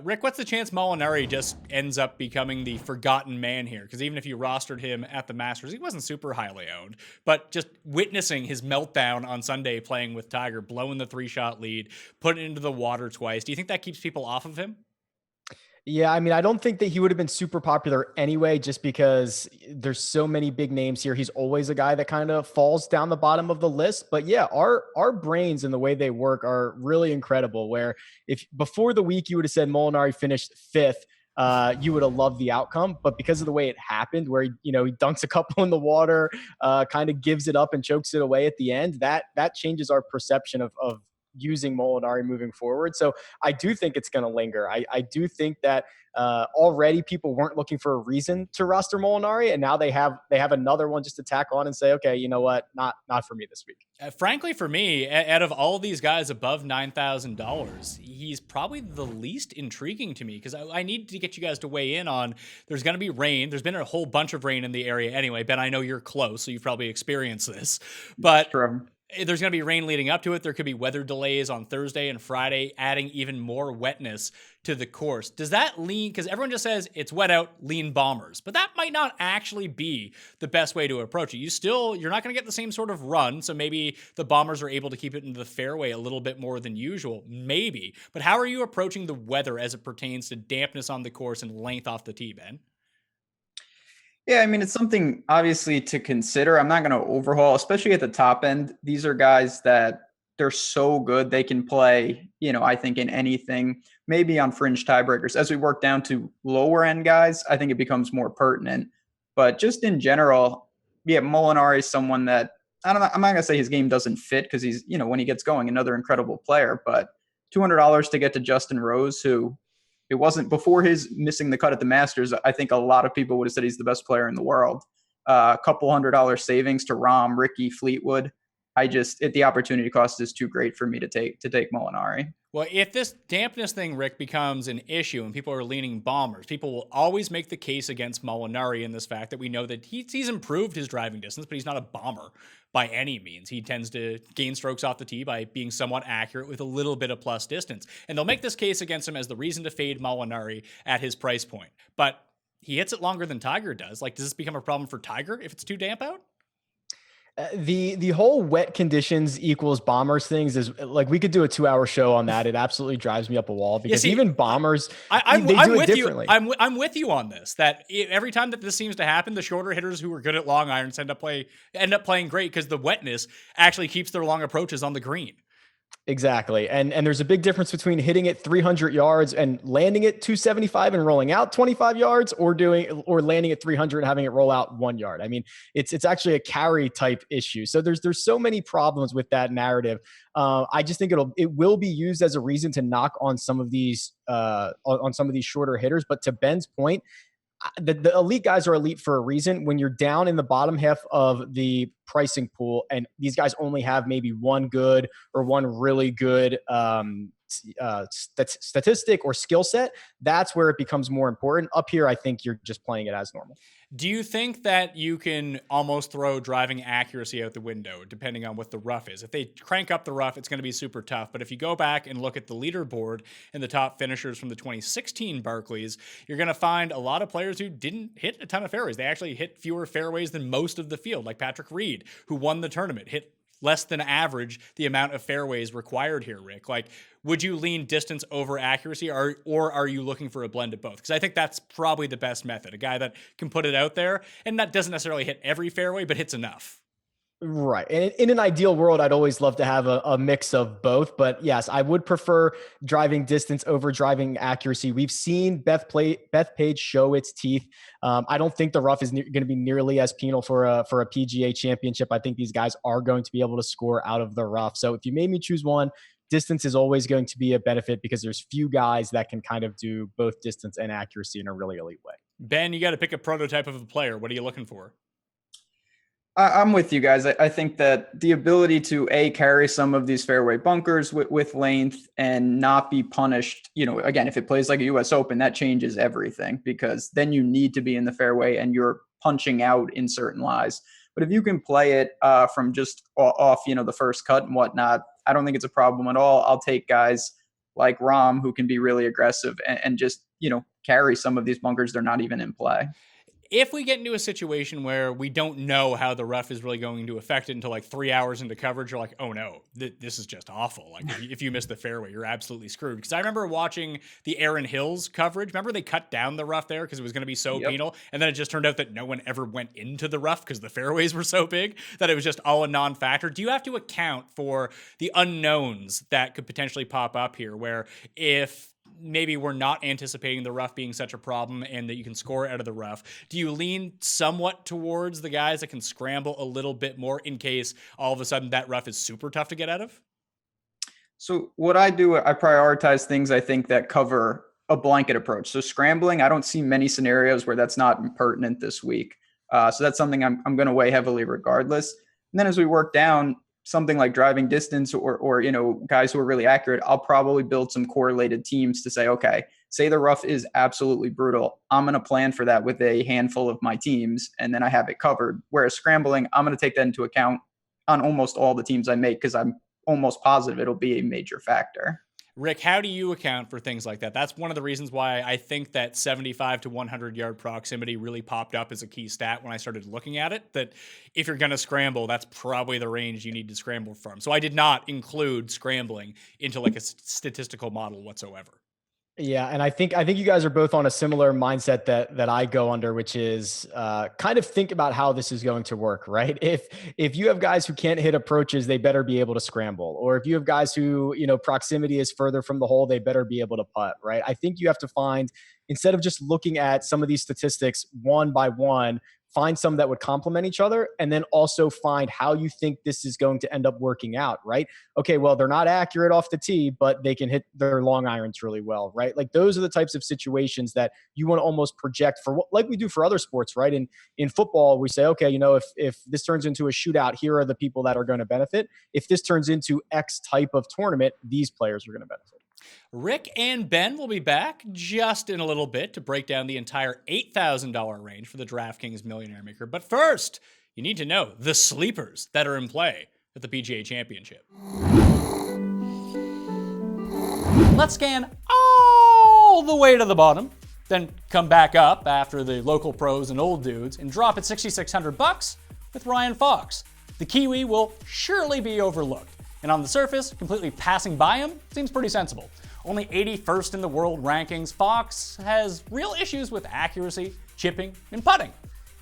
Rick, what's the chance Molinari just ends up becoming the forgotten man here? Because even if you rostered him at the Masters, he wasn't super highly owned. But just witnessing his meltdown on Sunday playing with Tiger, blowing the 3-shot lead, putting it into the water twice, do you think that keeps people off of him? Yeah, I mean, I don't think that he would have been super popular anyway, just because there's so many big names here. He's always a guy that kind of falls down the bottom of the list. But yeah, our brains and the way they work are really incredible, where if before the week you would have said Molinari finished 5th, you would have loved the outcome. But because of the way it happened, where he dunks a couple in the water, kind of gives it up and chokes it away at the end, that changes our perception of using Molinari moving forward. So I do think it's going to linger. I do think that already people weren't looking for a reason to roster Molinari, and now they have another one just to tack on and say, okay, you know what, not for me this week. Frankly, for me, out of all these guys above $9,000, he's probably the least intriguing to me, because I need to get you guys to weigh in on, there's going to be rain. There's been a whole bunch of rain in the area anyway. Ben, I know you're close, so you've probably experienced this, but True. There's going to be rain leading up to it. There could be weather delays on Thursday and Friday, adding even more wetness to the course. Does that lean, because everyone just says it's wet out, lean Bombers, but that might not actually be the best way to approach it. You're not going to get the same sort of run, so maybe the Bombers are able to keep it into the fairway a little bit more than usual, maybe. But how are you approaching the weather as it pertains to dampness on the course and length off the tee, Ben? Yeah, I mean, it's something obviously to consider. I'm not going to overhaul, especially at the top end. These are guys that they're so good. They can play, I think in anything, maybe on fringe tiebreakers. As we work down to lower end guys, I think it becomes more pertinent. But just in general, yeah, Molinari is someone that I'm not going to say his game doesn't fit, because he's, when he gets going, another incredible player. But $200 to get to Justin Rose, who, it wasn't before his missing the cut at the Masters. I think a lot of people would have said he's the best player in the world. A couple $100 savings to Rahm, Ricky, Fleetwood. The opportunity cost is too great for me to take Molinari. Well, if this dampness thing, Rick, becomes an issue and people are leaning Bombers, people will always make the case against Molinari in this fact that we know that he's improved his driving distance, but he's not a bomber by any means. He tends to gain strokes off the tee by being somewhat accurate with a little bit of plus distance. And they'll make this case against him as the reason to fade Molinari at his price point. But he hits it longer than Tiger does. Like, does this become a problem for Tiger if it's too damp out? The whole wet conditions equals Bombers things is like, we could do a 2-hour show on that. It absolutely drives me up a wall, because even Bombers, they do it differently. I'm with you on this, that every time that this seems to happen, the shorter hitters who are good at long irons end up playing great, because the wetness actually keeps their long approaches on the green. Exactly. And there's a big difference between hitting it 300 yards and landing it 275 and rolling out 25 yards, or landing at 300 and having it roll out 1 yard. I mean, it's actually a carry type issue. So there's so many problems with that narrative. I just think it will be used as a reason to knock on some of these shorter hitters. But to Ben's point, the elite guys are elite for a reason. When you're down in the bottom half of the pricing pool and these guys only have maybe one good or one really good statistic or skill set, that's where it becomes more important. Up here, I think you're just playing it as normal. Do you think that you can almost throw driving accuracy out the window depending on what the rough is? If they crank up the rough, it's going to be super tough. But if you go back and look at the leaderboard and the top finishers from the 2016 Barclays, you're going to find a lot of players who didn't hit a ton of fairways. They actually hit fewer fairways than most of the field, like Patrick Reed, who won the tournament, hit less than average the amount of fairways required here, Rick. Like, would you lean distance over accuracy, or are you looking for a blend of both? Because I think that's probably the best method. A guy that can put it out there and that doesn't necessarily hit every fairway, but hits enough. Right. And in an ideal world, I'd always love to have a mix of both. But yes, I would prefer driving distance over driving accuracy. We've seen Bethpage show its teeth. I don't think the rough is going to be nearly as penal for a PGA Championship. I think these guys are going to be able to score out of the rough. So if you made me choose one, distance is always going to be a benefit, because there's few guys that can kind of do both distance and accuracy in a really elite way. Ben, you got to pick a prototype of a player. What are you looking for? I'm with you guys. I think that the ability to carry some of these fairway bunkers with length and not be punished, again, if it plays like a US Open, that changes everything, because then you need to be in the fairway and you're punching out in certain lies. But if you can play it from just off, the first cut and whatnot, I don't think it's a problem at all. I'll take guys like Rahm, who can be really aggressive and just, carry some of these bunkers. They're not even in play. If we get into a situation where we don't know how the rough is really going to affect it until like 3 hours into coverage, you're like, oh no, this is just awful. Like, if you miss the fairway, you're absolutely screwed. Because I remember watching the Aaron Hills coverage. Remember they cut down the rough there because it was going to be so penal. And then it just turned out that no one ever went into the rough because the fairways were so big that it was just all a non-factor. Do you have to account for the unknowns that could potentially pop up here, where if maybe we're not anticipating the rough being such a problem and that you can score out of the rough, do you lean somewhat towards the guys that can scramble a little bit more in case all of a sudden that rough is super tough to get out of? So what I do, I prioritize things I think that cover a blanket approach. So scrambling, I don't see many scenarios where that's not pertinent this week. So that's something I'm going to weigh heavily regardless. And then as we work down, something like driving distance or guys who are really accurate, I'll probably build some correlated teams to say, okay, say the rough is absolutely brutal. I'm going to plan for that with a handful of my teams, and then I have it covered. Whereas scrambling, I'm going to take that into account on almost all the teams I make because I'm almost positive it'll be a major factor. Rick, how do you account for things like that? That's one of the reasons why I think that 75 to 100 yard proximity really popped up as a key stat when I started looking at it, that if you're going to scramble, that's probably the range you need to scramble from. So I did not include scrambling into like a statistical model whatsoever. Yeah, and I think you guys are both on a similar mindset that I go under, which is kind of think about how this is going to work, right? If you have guys who can't hit approaches, they better be able to scramble. Or if you have guys who, proximity is further from the hole, they better be able to putt, right? I think you have to find, instead of just looking at some of these statistics one by one, find some that would complement each other, and then also find how you think this is going to end up working out, right? Okay, well, they're not accurate off the tee, but they can hit their long irons really well, right? Like those are the types of situations that you want to almost project for, like we do for other sports, right? In football, we say, okay, if this turns into a shootout, here are the people that are going to benefit. If this turns into X type of tournament, these players are going to benefit. Rick and Ben will be back just in a little bit to break down the entire $8,000 range for the DraftKings Millionaire Maker. But first, you need to know the sleepers that are in play at the PGA Championship. Let's scan all the way to the bottom, then come back up after the local pros and old dudes and drop at $6,600 with Ryan Fox. The Kiwi will surely be overlooked. And on the surface, completely passing by him seems pretty sensible. Only 81st in the world rankings, Fox has real issues with accuracy, chipping, and putting.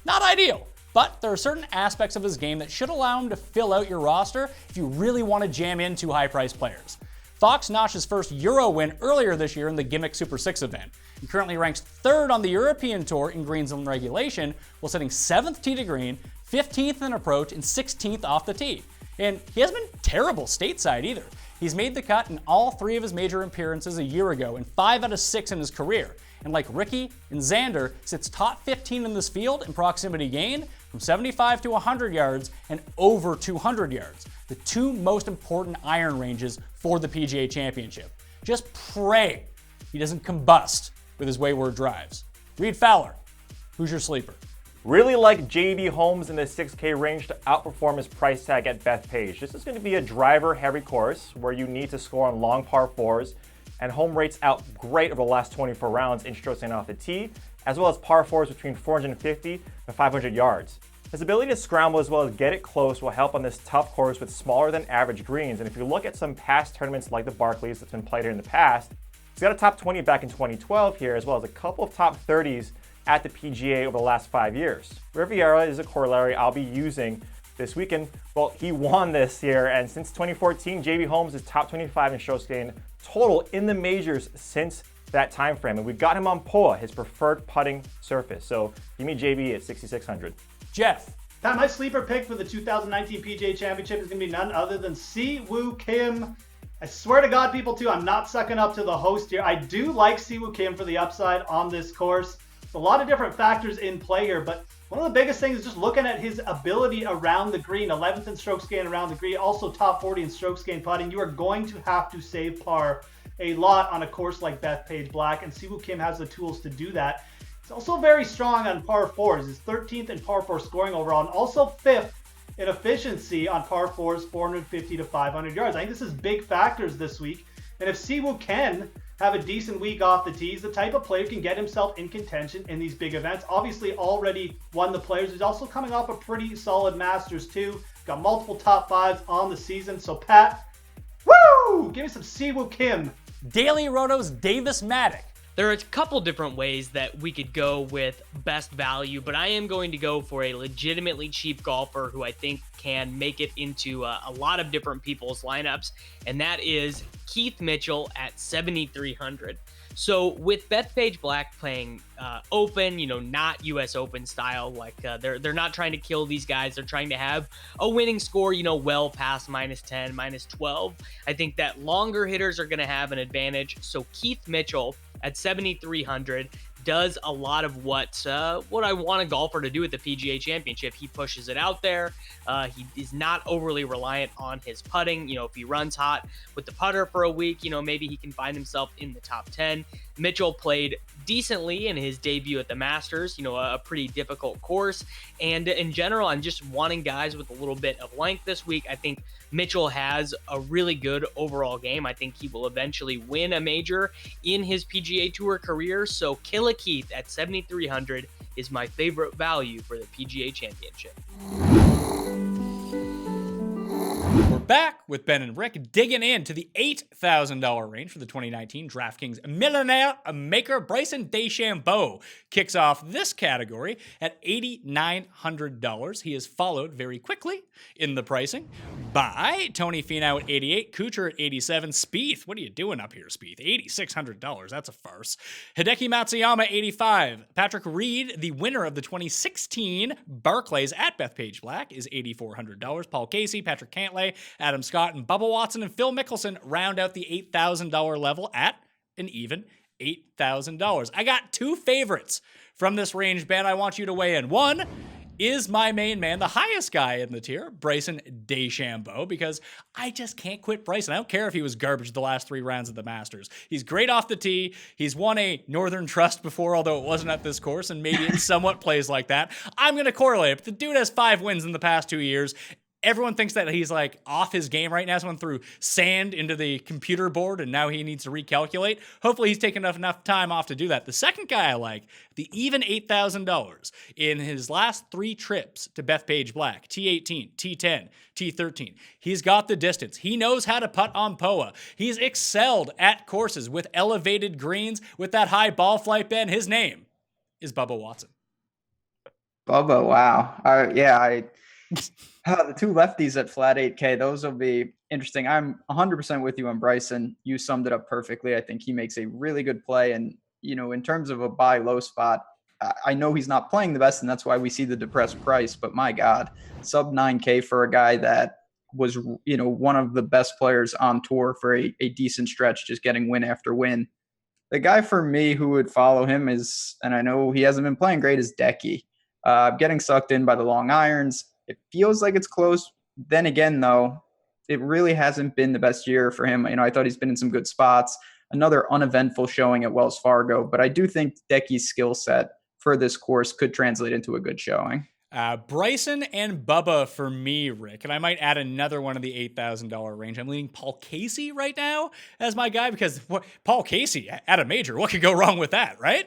Not ideal, but there are certain aspects of his game that should allow him to fill out your roster if you really want to jam in two high-priced players. Fox notched his first Euro win earlier this year in the Gimmick Super 6 event. He currently ranks 3rd on the European Tour in greens and regulation, while sitting 7th tee to green, 15th in approach, and 16th off the tee. And he hasn't been terrible stateside either. He's made the cut in all 3 of his major appearances a year ago and 5 out of 6 in his career. And like Ricky and Xander, sits top 15 in this field in proximity gain from 75 to 100 yards and over 200 yards, the 2 most important iron ranges for the PGA Championship. Just pray he doesn't combust with his wayward drives. Reed Fowler, who's your sleeper? Really like JB Holmes in the 6K range to outperform his price tag at Bethpage. This is going to be a driver-heavy course where you need to score on long par 4s, and Holmes rates out great over the last 24 rounds in strokes gained off the tee, as well as par 4s between 450 to 500 yards. His ability to scramble as well as get it close will help on this tough course with smaller than average greens, and if you look at some past tournaments like the Barclays that's been played here in the past, he's got a top 20 back in 2012 here, as well as a couple of top 30s at the PGA over the last 5 years. Riviera is a corollary I'll be using this weekend. Well, he won this year, and since 2014, JB Holmes is top 25 in strokes gained total in the majors since that time frame. And we got him on POA, his preferred putting surface. So give me JB at 6,600. Jeff. Pat, my sleeper pick for the 2019 PGA Championship is going to be none other than Siwoo Kim. I swear to God, people, too, I'm not sucking up to the host here. I do like Siwoo Kim for the upside on this course. A lot of different factors in play here, but one of the biggest things is just looking at his ability around the green. 11th in strokes gained around the green, also top 40 in strokes gained putting. You are going to have to save par a lot on a course like Bethpage Black, and Siwoo Kim has the tools to do that. He's also very strong on par 4s. He's 13th in par 4 scoring overall, and also 5th in efficiency on par 4s, 450 to 500 yards. I think this is big factors this week, and if Siwoo can have a decent week off the tees, the type of player who can get himself in contention in these big events. Obviously already won the Players. He's also coming off a pretty solid Masters too. Got multiple top 5s on the season. So Pat, woo! Give me some Siwoo Kim. Daily Roto's Davis Maddock There are a couple different ways that we could go with best value, but I am going to go for a legitimately cheap golfer who I think can make it into a lot of different people's lineups, and that is Keith Mitchell at 7,300. So with Bethpage Black playing open, not U.S. Open style, like they're not trying to kill these guys. They're trying to have a winning score, well past -10, -12. I think that longer hitters are going to have an advantage. So Keith Mitchell at 7,300 does a lot of what I want a golfer to do at the PGA Championship. He pushes it out there. He is not overly reliant on his putting. If he runs hot with the putter for a week, maybe he can find himself in the top 10. Mitchell played decently in his debut at the Masters, a pretty difficult course. And in general, I'm just wanting guys with a little bit of length this week. I think Mitchell has a really good overall game. I think he will eventually win a major in his PGA Tour career. So Killa Keith at 7,300 is my favorite value for the PGA Championship. We're back with Ben and Rick digging into the $8,000 range for the 2019 DraftKings Millionaire maker. Bryson DeChambeau kicks off this category at $8,900. He is followed very quickly in the pricing by Tony Finau at 88, Kuchar at 87, Spieth. What are you doing up here, Spieth? $8,600. That's a farce. Hideki Matsuyama 85. Patrick Reed, the winner of the 2016 Barclays at Bethpage Black, is $8,400. Paul Casey, Patrick Cantlay, Adam Scott, and Bubba Watson and Phil Mickelson round out the $8,000 level at an even $8,000. I got two favorites from this range, Ben. I want you to weigh in. One is my main man, the highest guy in the tier, Bryson DeChambeau, because I just can't quit Bryson. I don't care if he was garbage the last 3 rounds of the Masters. He's great off the tee. He's won a Northern Trust before, although it wasn't at this course, and maybe it somewhat plays like that. I'm going to correlate it, but the dude has 5 wins in the past 2 years. Everyone thinks that he's like off his game right now. Someone threw sand into the computer board and now he needs to recalculate. Hopefully he's taken enough time off to do that. The second guy I like, the even $8,000 in his last 3 trips to Bethpage Black, T18, T10, T13. He's got the distance. He knows how to putt on POA. He's excelled at courses with elevated greens, with that high ball flight, Ben. His name is Bubba Watson. Bubba, wow. The 2 lefties at flat 8K, those will be interesting. I'm 100% with you on Bryson. You summed it up perfectly. I think he makes a really good play. And, in terms of a buy low spot, I know he's not playing the best, and that's why we see the depressed price. But my God, sub 9K for a guy that was, one of the best players on tour for a decent stretch, just getting win after win. The guy for me who would follow him is, and I know he hasn't been playing great, is Decky. Getting sucked in by the long irons. It feels like it's close. Then again, though, it really hasn't been the best year for him. I thought he's been in some good spots. Another uneventful showing at Wells Fargo. But I do think Decky's skill set for this course could translate into a good showing. Bryson and Bubba for me, Rick. And I might add another one of the $8,000 range. I'm leaning Paul Casey right now as my guy because Paul Casey at a major, what could go wrong with that, right?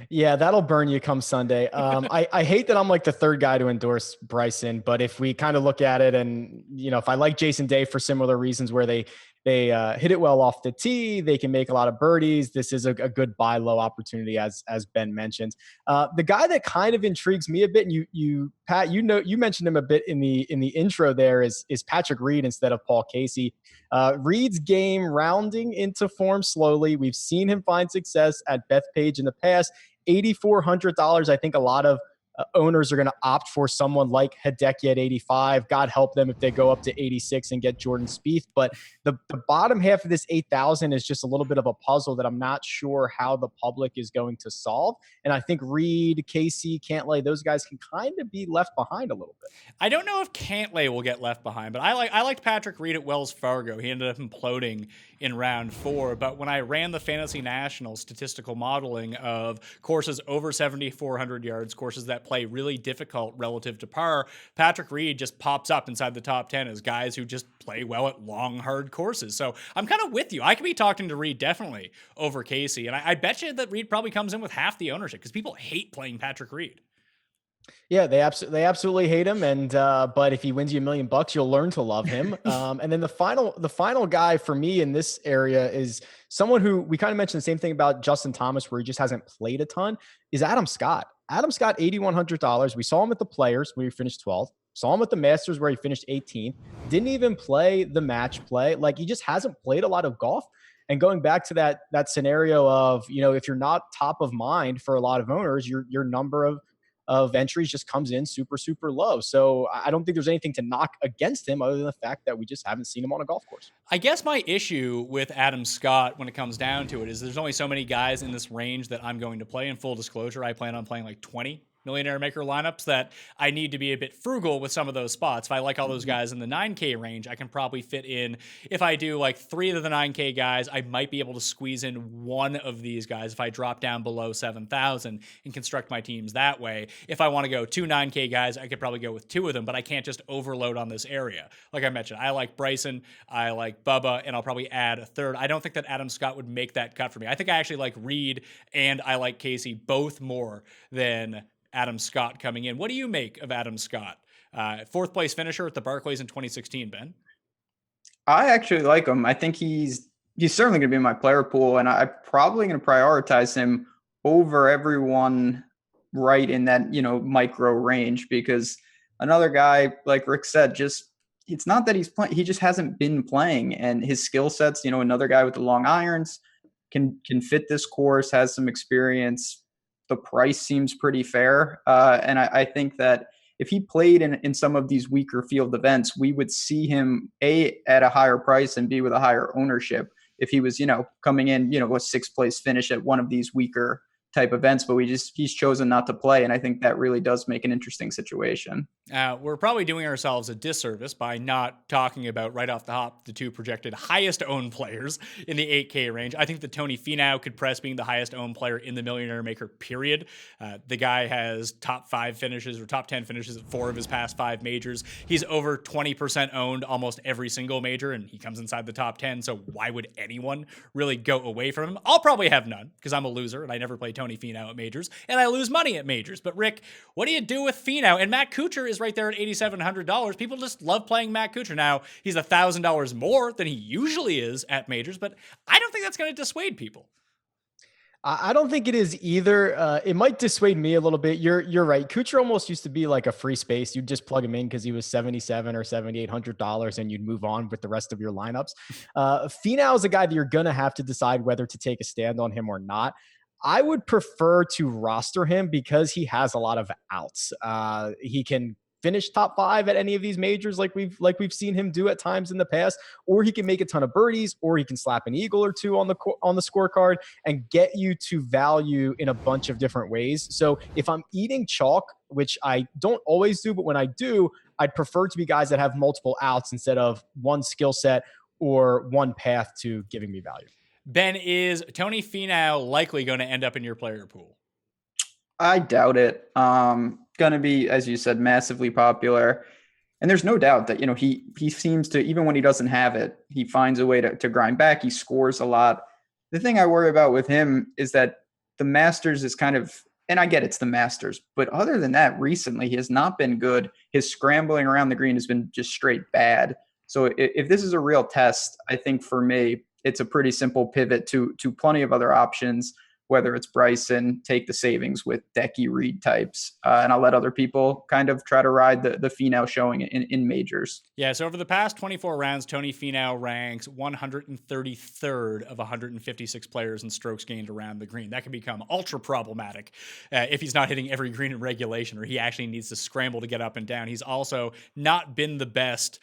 Yeah, that'll burn you come Sunday. I hate that I'm like the third guy to endorse Bryson, but if we kind of look at it and, if I like Jason Day for similar reasons where they hit it well off the tee, they can make a lot of birdies. This is a good buy low opportunity, as Ben mentioned. The guy that kind of intrigues me a bit, and you Pat, you mentioned him a bit in the intro there, is Patrick Reed instead of Paul Casey. Reed's game rounding into form slowly. We've seen him find success at Bethpage in the past. $8,400. I think a lot of owners are going to opt for someone like Hideki at 85. God help them if they go up to 86 and get Jordan Spieth. But the bottom half of this 8,000 is just a little bit of a puzzle that I'm not sure how the public is going to solve. And I think Reed, Casey, Cantlay, those guys can kind of be left behind a little bit. I don't know if Cantlay will get left behind, but I liked Patrick Reed at Wells Fargo. He ended up imploding in round 4. But when I ran the Fantasy National statistical modeling of courses over 7,400 yards, courses that play really difficult relative to par, Patrick Reed just pops up inside the top 10 as guys who just play well at long, hard courses. So I'm kind of with you. I could be talking to Reed definitely over Casey. And I bet you that Reed probably comes in with half the ownership because people hate playing Patrick Reed. Yeah, they absolutely hate him, and but if he wins you $1 million, you'll learn to love him. And then the final guy for me in this area is someone who we kind of mentioned the same thing about Justin Thomas, where he just hasn't played a ton. Is Adam Scott? Adam Scott, $8,100. We saw him at the Players where he finished 12th. Saw him at the Masters where he finished 18th. Didn't even play the match play. Like, he just hasn't played a lot of golf. And going back to that scenario of, if you're not top of mind for a lot of owners, your number of entries just comes in super, super low. So I don't think there's anything to knock against him other than the fact that we just haven't seen him on a golf course. I guess my issue with Adam Scott when it comes down to it is there's only so many guys in this range that I'm going to play. In full disclosure, I plan on playing like 20 Millionaire Maker lineups that I need to be a bit frugal with some of those spots. If I like all those guys in the 9K range, I can probably fit in. If I do like 3 of the 9K guys, I might be able to squeeze in one of these guys if I drop down below 7,000 and construct my teams that way. If I want to go 2 9K guys, I could probably go with 2 of them, but I can't just overload on this area. Like I mentioned, I like Bryson, I like Bubba, and I'll probably add a third. I don't think that Adam Scott would make that cut for me. I think I actually like Reed and I like Casey both more than Adam Scott coming in. What do you make of Adam Scott? 4th place finisher at the Barclays in 2016, Ben. I actually like him. I think he's certainly going to be in my player pool, and I'm probably going to prioritize him over everyone right in that, micro range, because another guy, like Rick said, it's not that he's playing, he just hasn't been playing, and his skill sets, another guy with the long irons can fit this course, has some experience. The price seems pretty fair. And I think that if he played in some of these weaker field events, we would see him at a higher price and B with a higher ownership if he was, coming in, a 6th place finish at one of these weaker type events, but he's chosen not to play. And I think that really does make an interesting situation. We're probably doing ourselves a disservice by not talking about right off the hop the 2 projected highest owned players in the 8K range. I think that Tony Finau could press being the highest owned player in the Millionaire Maker, period. The guy has top 5 finishes or top 10 finishes at 4 of his past 5 majors. He's over 20% owned almost every single major, and he comes inside the top 10. So why would anyone really go away from him? I'll probably have none because I'm a loser and I never play Tony Finau at majors, and I lose money at majors. But Rick, what do you do with Finau? And Matt Kuchar is right there at $8,700. People just love playing Matt Kuchar. Now, he's $1,000 more than he usually is at majors, but I don't think that's going to dissuade people. I don't think it is either. It might dissuade me a little bit. You're right. Kuchar almost used to be like a free space. You'd just plug him in because he was $7,700 or $7,800, and you'd move on with the rest of your lineups. Finau is a guy that you're going to have to decide whether to take a stand on him or not. I would prefer to roster him because he has a lot of outs. He can finish top 5 at any of these majors like we've seen him do at times in the past, or he can make a ton of birdies, or he can slap an eagle or 2 on the scorecard and get you to value in a bunch of different ways. So if I'm eating chalk, which I don't always do, but when I do, I'd prefer to be guys that have multiple outs instead of one skill set or one path to giving me value. Ben, is Tony Finau likely going to end up in your player pool? I doubt it. Going to be, as you said, massively popular. And there's no doubt that, he seems to, even when he doesn't have it, he finds a way to grind back. He scores a lot. The thing I worry about with him is that the Masters is kind of, and I get it's the Masters, but other than that, recently he has not been good. His scrambling around the green has been just straight bad. So if this is a real test, I think for me, it's a pretty simple pivot to plenty of other options, whether it's Bryson, take the savings with Decky Reed types. And I'll let other people kind of try to ride the Finau showing in majors. Yeah, so over the past 24 rounds, Tony Finau ranks 133rd of 156 players in strokes gained around the green. That can become ultra problematic if he's not hitting every green in regulation, or he actually needs to scramble to get up and down. He's also not been the best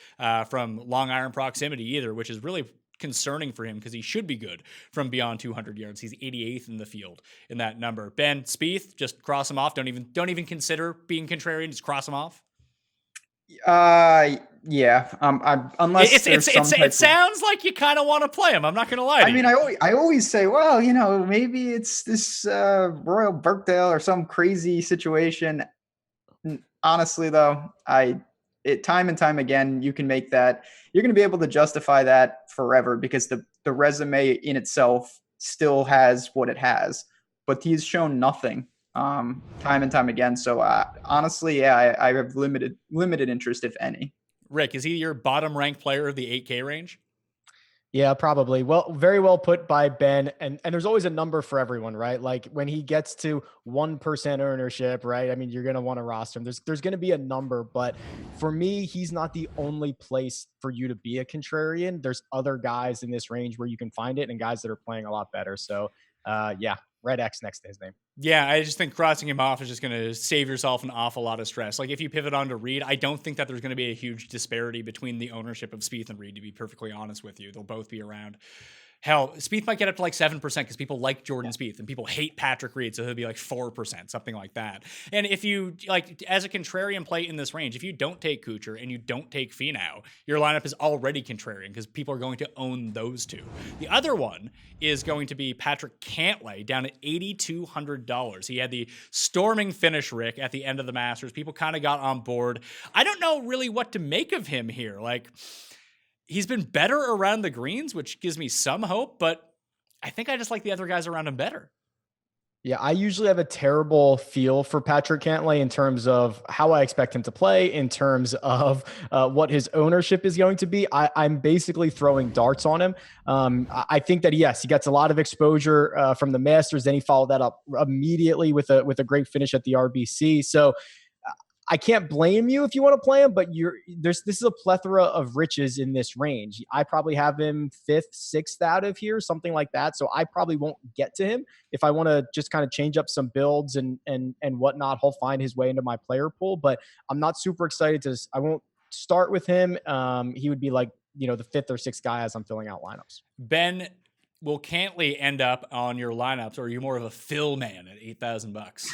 from long iron proximity either, which is really concerning for him because he should be good from beyond 200 yards. He's 88th in the field in that number. Ben, Spieth, just cross him off. Don't even consider being contrarian. Just cross him off. Yeah. Unless it sounds like you kind of want to play him. I'm not going to lie to you. I mean, I always say, well, maybe it's this Royal Birkdale or some crazy situation. Honestly, though, time and time again, you can make that. You're going to be able to justify that forever because the resume in itself still has what it has. But he's shown nothing time and time again. So honestly, yeah, I have limited interest, if any. Rick, is he your bottom ranked player of the 8K range? Yeah, probably. Well, very well put by Ben. And there's always a number for everyone, right? Like when he gets to 1% ownership, right? I mean, you're going to want to roster him. There's going to be a number, but for me, he's not the only place for you to be a contrarian. There's other guys in this range where you can find it and guys that are playing a lot better. So yeah, red X next to his name. Yeah, I just think crossing him off is just going to save yourself an awful lot of stress. Like if you pivot on to Reed, I don't think that there's going to be a huge disparity between the ownership of Spieth and Reed, to be perfectly honest with you. They'll both be around. Hell, Spieth might get up to like 7% because people like Jordan Spieth and people hate Patrick Reed, so he'll be like 4%, something like that. And if you, like, as a contrarian play in this range, if you don't take Kuchar and you don't take Finau, your lineup is already contrarian because people are going to own those two. The other one is going to be Patrick Cantlay down at $8,200. He had the storming finish, Rick, at the end of the Masters. People kind of got on board. I don't know really what to make of him here. Like, he's been better around the greens, which gives me some hope, but I think I just like the other guys around him better. Yeah, I usually have a terrible feel for Patrick Cantlay in terms of how I expect him to play, in terms of what his ownership is going to be. I'm basically throwing darts on him. I think that, yes, he gets a lot of exposure from the Masters. Then he followed that up immediately with a great finish at the RBC. So I can't blame you if you want to play him, but this is a plethora of riches in this range. I probably have him 5th, 6th out of here, something like that. So I probably won't get to him. If I want to just kind of change up some builds and whatnot, he'll find his way into my player pool, but I'm not super excited I won't start with him. He would be like, the 5th or 6th guy as I'm filling out lineups. Ben, will Cantlay end up on your lineups, or are you more of a Phil man at $8,000?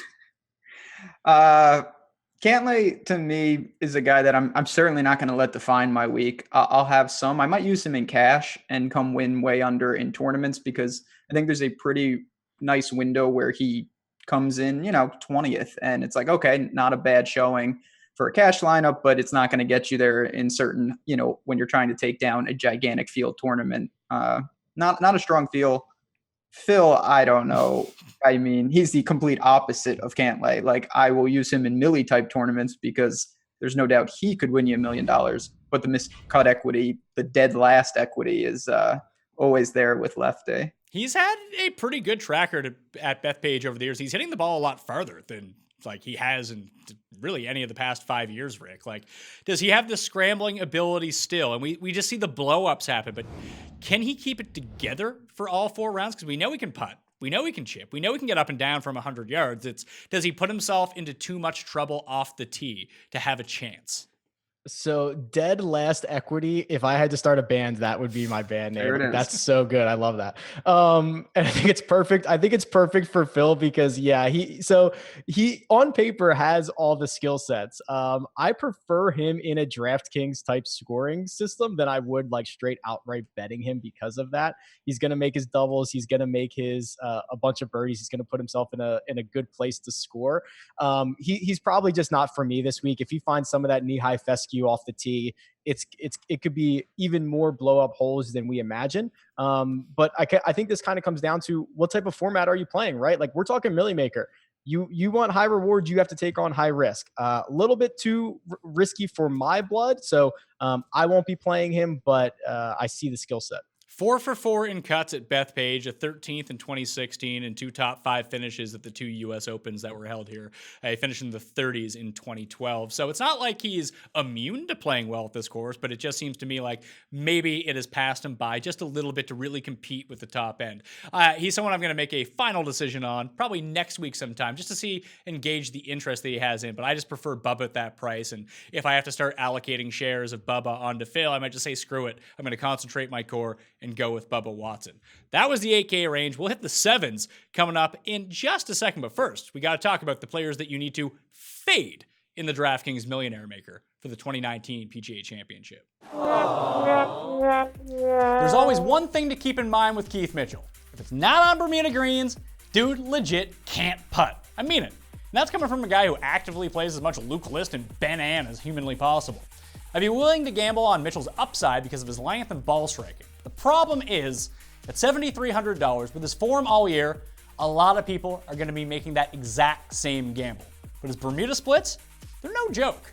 Cantlay, to me, is a guy that I'm certainly not going to let define my week. I'll have some. I might use him in cash and come win way under in tournaments because I think there's a pretty nice window where he comes in, 20th. And it's like, okay, not a bad showing for a cash lineup, but it's not going to get you there in certain, when you're trying to take down a gigantic field tournament. Not a strong feel. Phil, I don't know. I mean, he's the complete opposite of Cantlay. Like, I will use him in Millie type tournaments because there's no doubt he could win you $1 million. But the miscut equity, the dead last equity is always there with Lefty. He's had a pretty good track record at Bethpage over the years. He's hitting the ball a lot farther than like he has in really any of the past 5 years, Rick. Like, does he have the scrambling ability still? And we just see the blow-ups happen, but can he keep it together for all 4 rounds? Because we know he can putt. We know he can chip. We know he can get up and down from 100 yards. Does he put himself into too much trouble off the tee to have a chance? So dead last equity. If I had to start a band, that would be my band name. There it is. That's so good. I love that. And I think it's perfect. I think it's perfect for Phil because he on paper has all the skill sets. I prefer him in a DraftKings type scoring system than I would like straight outright betting him because of that. He's going to make his doubles. He's going to make his a bunch of birdies. He's going to put himself in a good place to score. He's probably just not for me this week. If he finds some of that knee-high fescue off the tee, it could be even more blow up holes than we imagine. But I think this kind of comes down to what type of format are you playing, right? Like we're talking Millie Maker. You want high reward, you have to take on high risk. A little bit too risky for my blood, so I won't be playing him. But I see the skill set. 4 for 4 in cuts at Bethpage, a 13th in 2016, and 2 top 5 finishes at the 2 U.S. Opens that were held here. He finished in the 30s in 2012. So it's not like he's immune to playing well at this course, but it just seems to me like maybe it has passed him by just a little bit to really compete with the top end. He's someone I'm going to make a final decision on probably next week sometime just to engage the interest that he has in. But I just prefer Bubba at that price. And if I have to start allocating shares of Bubba onto Phil, I might just say, screw it. I'm going to concentrate my core and go with Bubba Watson. That was the 8K range. We'll hit the 7s coming up in just a second. But first, we got to talk about the players that you need to fade in the DraftKings Millionaire Maker for the 2019 PGA Championship. There's always one thing to keep in mind with Keith Mitchell. If it's not on Bermuda greens, dude legit can't putt. I mean it. And that's coming from a guy who actively plays as much Luke List and Ben An as humanly possible. I'd be willing to gamble on Mitchell's upside because of his length and ball striking. The problem is, at $7,300 with his form all year, A lot of people are going to be making that exact same gamble. But his Bermuda splits, they're no joke.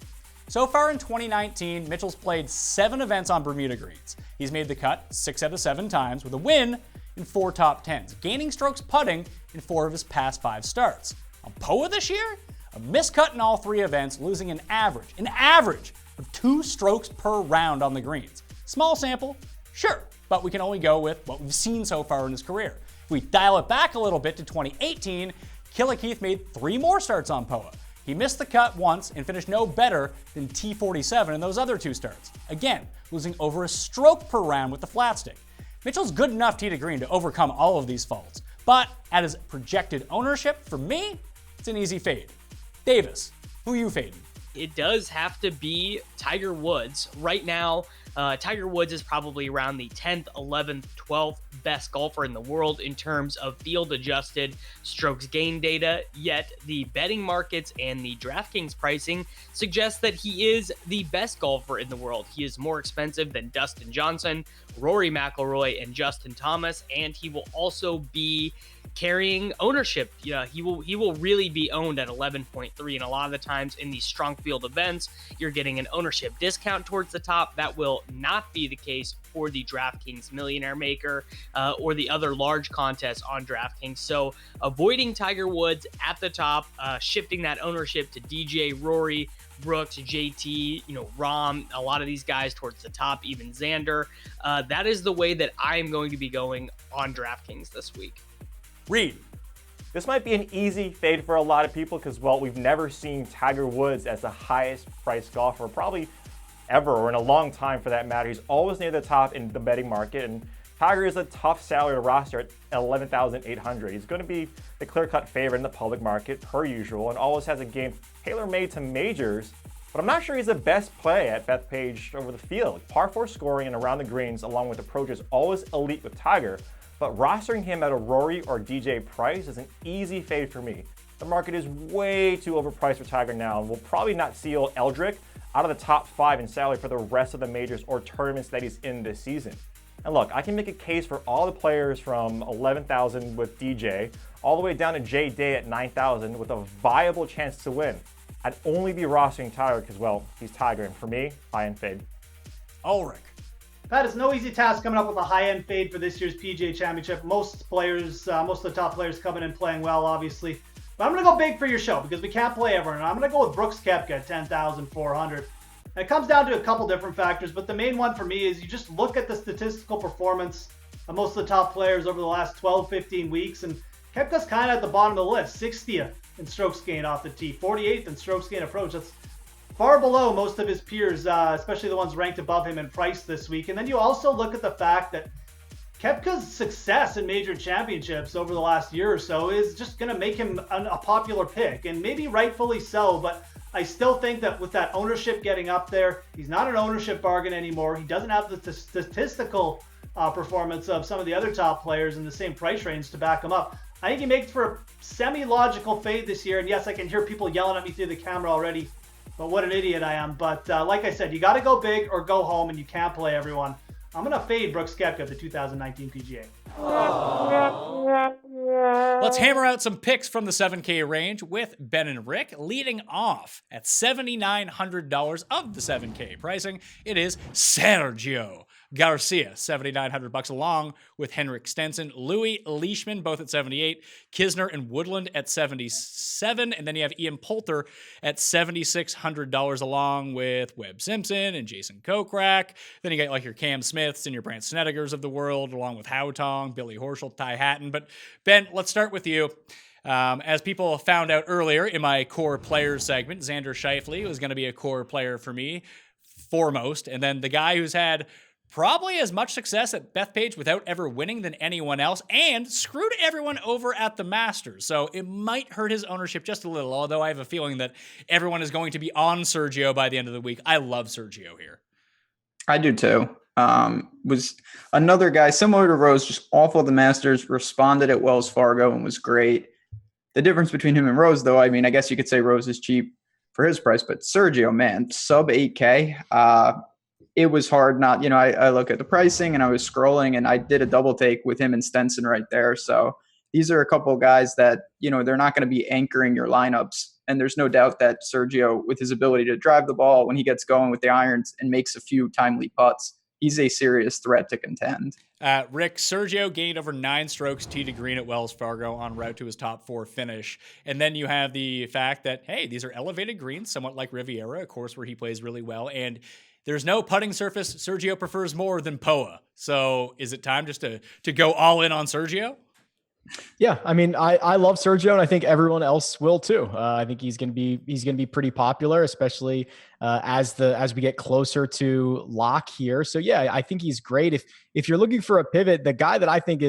So far in 2019, Mitchell's played 7 events on Bermuda greens. He's made the cut 6 out of 7 times with a win in 4 top 10s, gaining strokes putting in 4 of his past 5 starts. On POA this year, a miscut in all 3 events, losing an average of 2 strokes per round on the greens. Small sample, sure, but we can only go with what we've seen so far in his career. If we dial it back a little bit to 2018, Killikeith made 3 more starts on POA. He missed the cut once and finished no better than T47 in those other 2 starts. Again, losing over a stroke per round with the flat stick. Mitchell's good enough tee to green to overcome all of these faults, but at his projected ownership, for me, it's an easy fade. Davis, who you fading? It does have to be Tiger Woods. Right now, Tiger Woods is probably around the 10th, 11th, 12th best golfer in the world in terms of field-adjusted strokes gain data, yet the betting markets and the DraftKings pricing suggest that he is the best golfer in the world. He is more expensive than Dustin Johnson, Rory McIlroy, and Justin Thomas, and he will also be carrying ownership. He will really be owned at 11.3, and a lot of the times in these strong field events, you're getting an ownership discount towards the top. That will not be the case for the DraftKings Millionaire Maker or the other large contests on DraftKings. So avoiding Tiger Woods at the top, shifting that ownership to DJ, Rory, Brooks, JT, Rahm, a lot of these guys towards the top, even Xander. That is the way that I am going to be going on DraftKings this week. Reed. This might be an easy fade for a lot of people because, well, we've never seen Tiger Woods as the highest priced golfer probably ever, or in a long time for that matter. He's always near the top in the betting market, and Tiger is a tough salary to roster at $11,800. He's going to be the clear-cut favorite in the public market, per usual, and always has a game tailor-made to majors, but I'm not sure he's the best play at Bethpage over the field. Par 4 scoring and around the greens, along with approach, is always elite with Tiger, but rostering him at a Rory or DJ price is an easy fade for me. The market is way too overpriced for Tiger now, and we'll probably not see Eldrick out of the top 5 in salary for the rest of the majors or tournaments that he's in this season. And look, I can make a case for all the players from 11,000 with DJ all the way down to J Day at 9,000 with a viable chance to win. I'd only be rostering Tiger because, well, he's Tiger, and for me, high-end fade. Ulrich. Pat, it's no easy task coming up with a high-end fade for this year's PGA Championship. Most of the top players coming in playing well, obviously. But I'm going to go big for your show because we can't play everyone. I'm going to go with Brooks Koepka at 10,400. And it comes down to a couple different factors, but the main one for me is you just look at the statistical performance of most of the top players over the last 12, 15 weeks, and Koepka's kind of at the bottom of the list, 60th in strokes gained off the tee, 48th in strokes gained approach. That's far below most of his peers, especially the ones ranked above him in price this week. And then you also look at the fact that Koepka's success in major championships over the last year or so is just going to make him a popular pick, and maybe rightfully so, but I still think that with that ownership getting up there, he's not an ownership bargain anymore. He doesn't have the statistical performance of some of the other top players in the same price range to back him up. I think he makes for a semi-logical fade this year, and yes, I can hear people yelling at me through the camera already, but what an idiot I am. But like I said, you got to go big or go home, and you can't play everyone. I'm going to fade Brooks Koepka at the 2019 PGA. Let's hammer out some picks from the 7K range with Ben and Rick. Leading off at $7,900 of the 7K pricing, it is Sergio Garcia, $7,900 along with Henrik Stenson, Louis Leishman, both at 78, Kisner and Woodland at 77, and then you have Ian Poulter at $7,600 along with Webb Simpson and Jason Kokrak. Then you get like your Cam Smiths and your Brant Snedegers of the world, along with Hao Tong, Billy Horschel, Ty Hatton. But Ben, let's start with you. As people found out earlier in my core players segment, Xander Schauffele was going to be a core player for me foremost, and then the guy who's had probably as much success at Bethpage without ever winning than anyone else, and screwed everyone over at the Masters. So it might hurt his ownership just a little, although I have a feeling that everyone is going to be on Sergio by the end of the week. I love Sergio here. I do too. Was another guy similar to Rose, just awful at the Masters, responded at Wells Fargo and was great. The difference between him and Rose, though, I mean, I guess you could say Rose is cheap for his price, but Sergio, man, sub 8K. It was hard not, I look at the pricing and I was scrolling and I did a double take with him and Stenson right there. So these are a couple of guys that, they're not going to be anchoring your lineups. And there's no doubt that Sergio, with his ability to drive the ball when he gets going with the irons and makes a few timely putts, he's a serious threat to contend. Rick, Sergio gained over 9 strokes tee to green at Wells Fargo en route to his top 4 finish. And then you have the fact that, hey, these are elevated greens, somewhat like Riviera, a course where he plays really well. And there's no putting surface Sergio prefers more than POA. So is it time just to go all in on Sergio? Yeah, I mean, I love Sergio, and I think everyone else will too. I think he's gonna be pretty popular, especially as we get closer to lock here. So yeah, I think he's great. If you're looking for a pivot, the guy that I think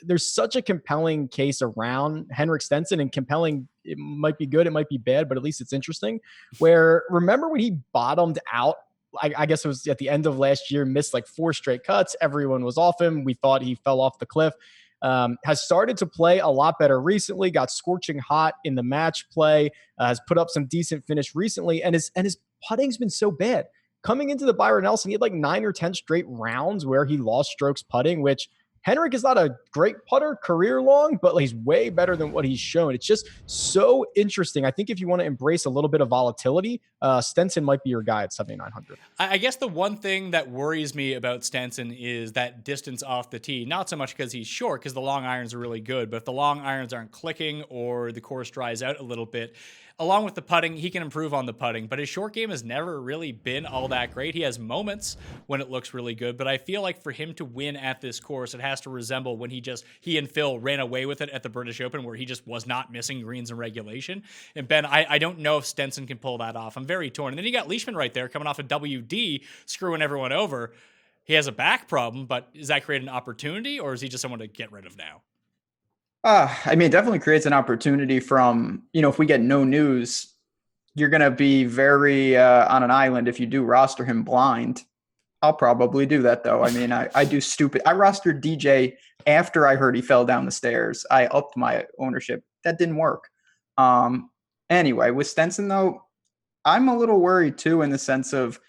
there's such a compelling case around Henrik Stenson, and compelling, it might be good, it might be bad, but at least it's interesting. Where remember when he bottomed out? I guess it was at the end of last year, missed like 4 straight cuts. Everyone was off him. We thought he fell off the cliff. Has started to play a lot better recently, got scorching hot in the match play, has put up some decent finish recently, and his putting's been so bad. Coming into the Byron Nelson, he had like 9 or 10 straight rounds where he lost strokes putting, which Henrik is not a great putter career long, but he's way better than what he's shown. It's just so interesting. I think if you want to embrace a little bit of volatility, Stenson might be your guy at 7,900. I guess the one thing that worries me about Stenson is that distance off the tee. Not so much because he's short, because the long irons are really good, but if the long irons aren't clicking or the course dries out a little bit, along with the putting, he can improve on the putting, but his short game has never really been all that great. He has moments when it looks really good, but I feel like for him to win at this course, it has to resemble when he and Phil ran away with it at the British Open, where he just was not missing greens in regulation. And Ben, I don't know if Stenson can pull that off. I'm very torn. And then you got Leishman right there coming off a WD, screwing everyone over. He has a back problem, but does that create an opportunity, or is he just someone to get rid of now? I mean, it definitely creates an opportunity from, if we get no news, you're going to be very on an island if you do roster him blind. I'll probably do that, though. I mean, I do stupid. I rostered DJ after I heard he fell down the stairs. I upped my ownership. That didn't work. Anyway, with Stenson, though, I'm a little worried, too, in the sense of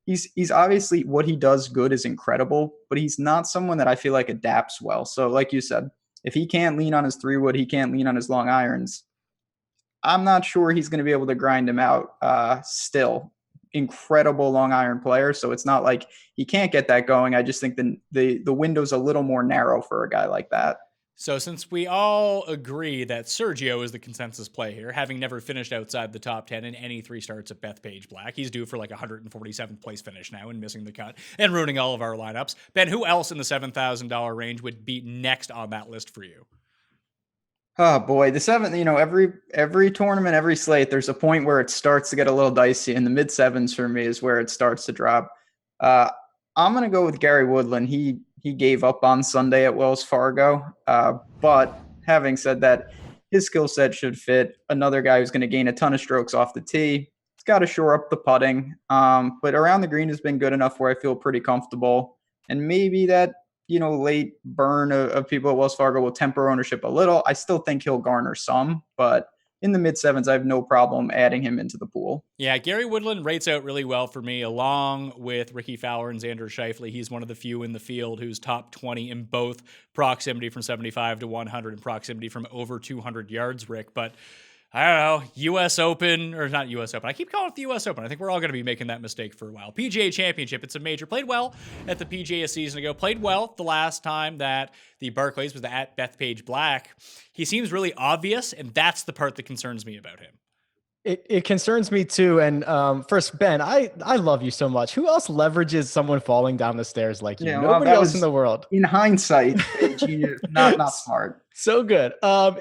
he's obviously, what he does good is incredible, but he's not someone that I feel like adapts well. So like you said, if he can't lean on his 3-wood, he can't lean on his long irons, I'm not sure he's going to be able to grind him out. Still, incredible long iron player, so it's not like he can't get that going. I just think the window's a little more narrow for a guy like that. So since we all agree that Sergio is the consensus play here, having never finished outside the top 10 in any 3 starts at Bethpage Black, he's due for like 147th place finish now and missing the cut and ruining all of our lineups. Ben, who else in the $7,000 range would be next on that list for you? Oh boy, the 7th, every tournament, every slate, there's a point where it starts to get a little dicey, and the mid 7s for me is where it starts to drop. I'm going to go with Gary Woodland. He gave up on Sunday at Wells Fargo. But having said that, his skill set should fit. Another guy who's going to gain a ton of strokes off the tee. He's got to shore up the putting. But around the green has been good enough where I feel pretty comfortable. And maybe that, late burn of people at Wells Fargo will temper ownership a little. I still think he'll garner some, but in the mid 7s, I have no problem adding him into the pool. Yeah, Gary Woodland rates out really well for me, along with Ricky Fowler and Xander Schauffele. He's one of the few in the field who's top 20 in both proximity from 75 to 100 and proximity from over 200 yards, Rick. But I don't know, U.S. Open, or not U.S. Open. I keep calling it the U.S. Open. I think we're all going to be making that mistake for a while. PGA Championship, it's a major. Played well at the PGA a season ago. Played well the last time that the Barclays was at Bethpage Black. He seems really obvious, and that's the part that concerns me about him. It concerns me too. And first, Ben, I love you so much. Who else leverages someone falling down the stairs like you? Nobody else in the world. In hindsight, not smart. So good.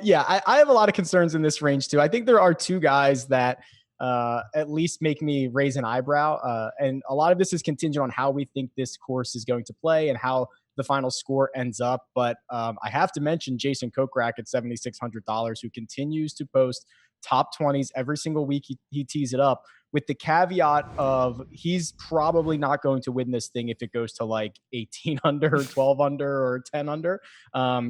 Yeah, I have a lot of concerns in this range too. I think there are 2 guys that at least make me raise an eyebrow. And a lot of this is contingent on how we think this course is going to play and how the final score ends up. But I have to mention Jason Kokrak at $7,600, who continues to post top 20s every single week. He tees it up with the caveat of he's probably not going to win this thing if it goes to like 18 under or 12 under or 10 under.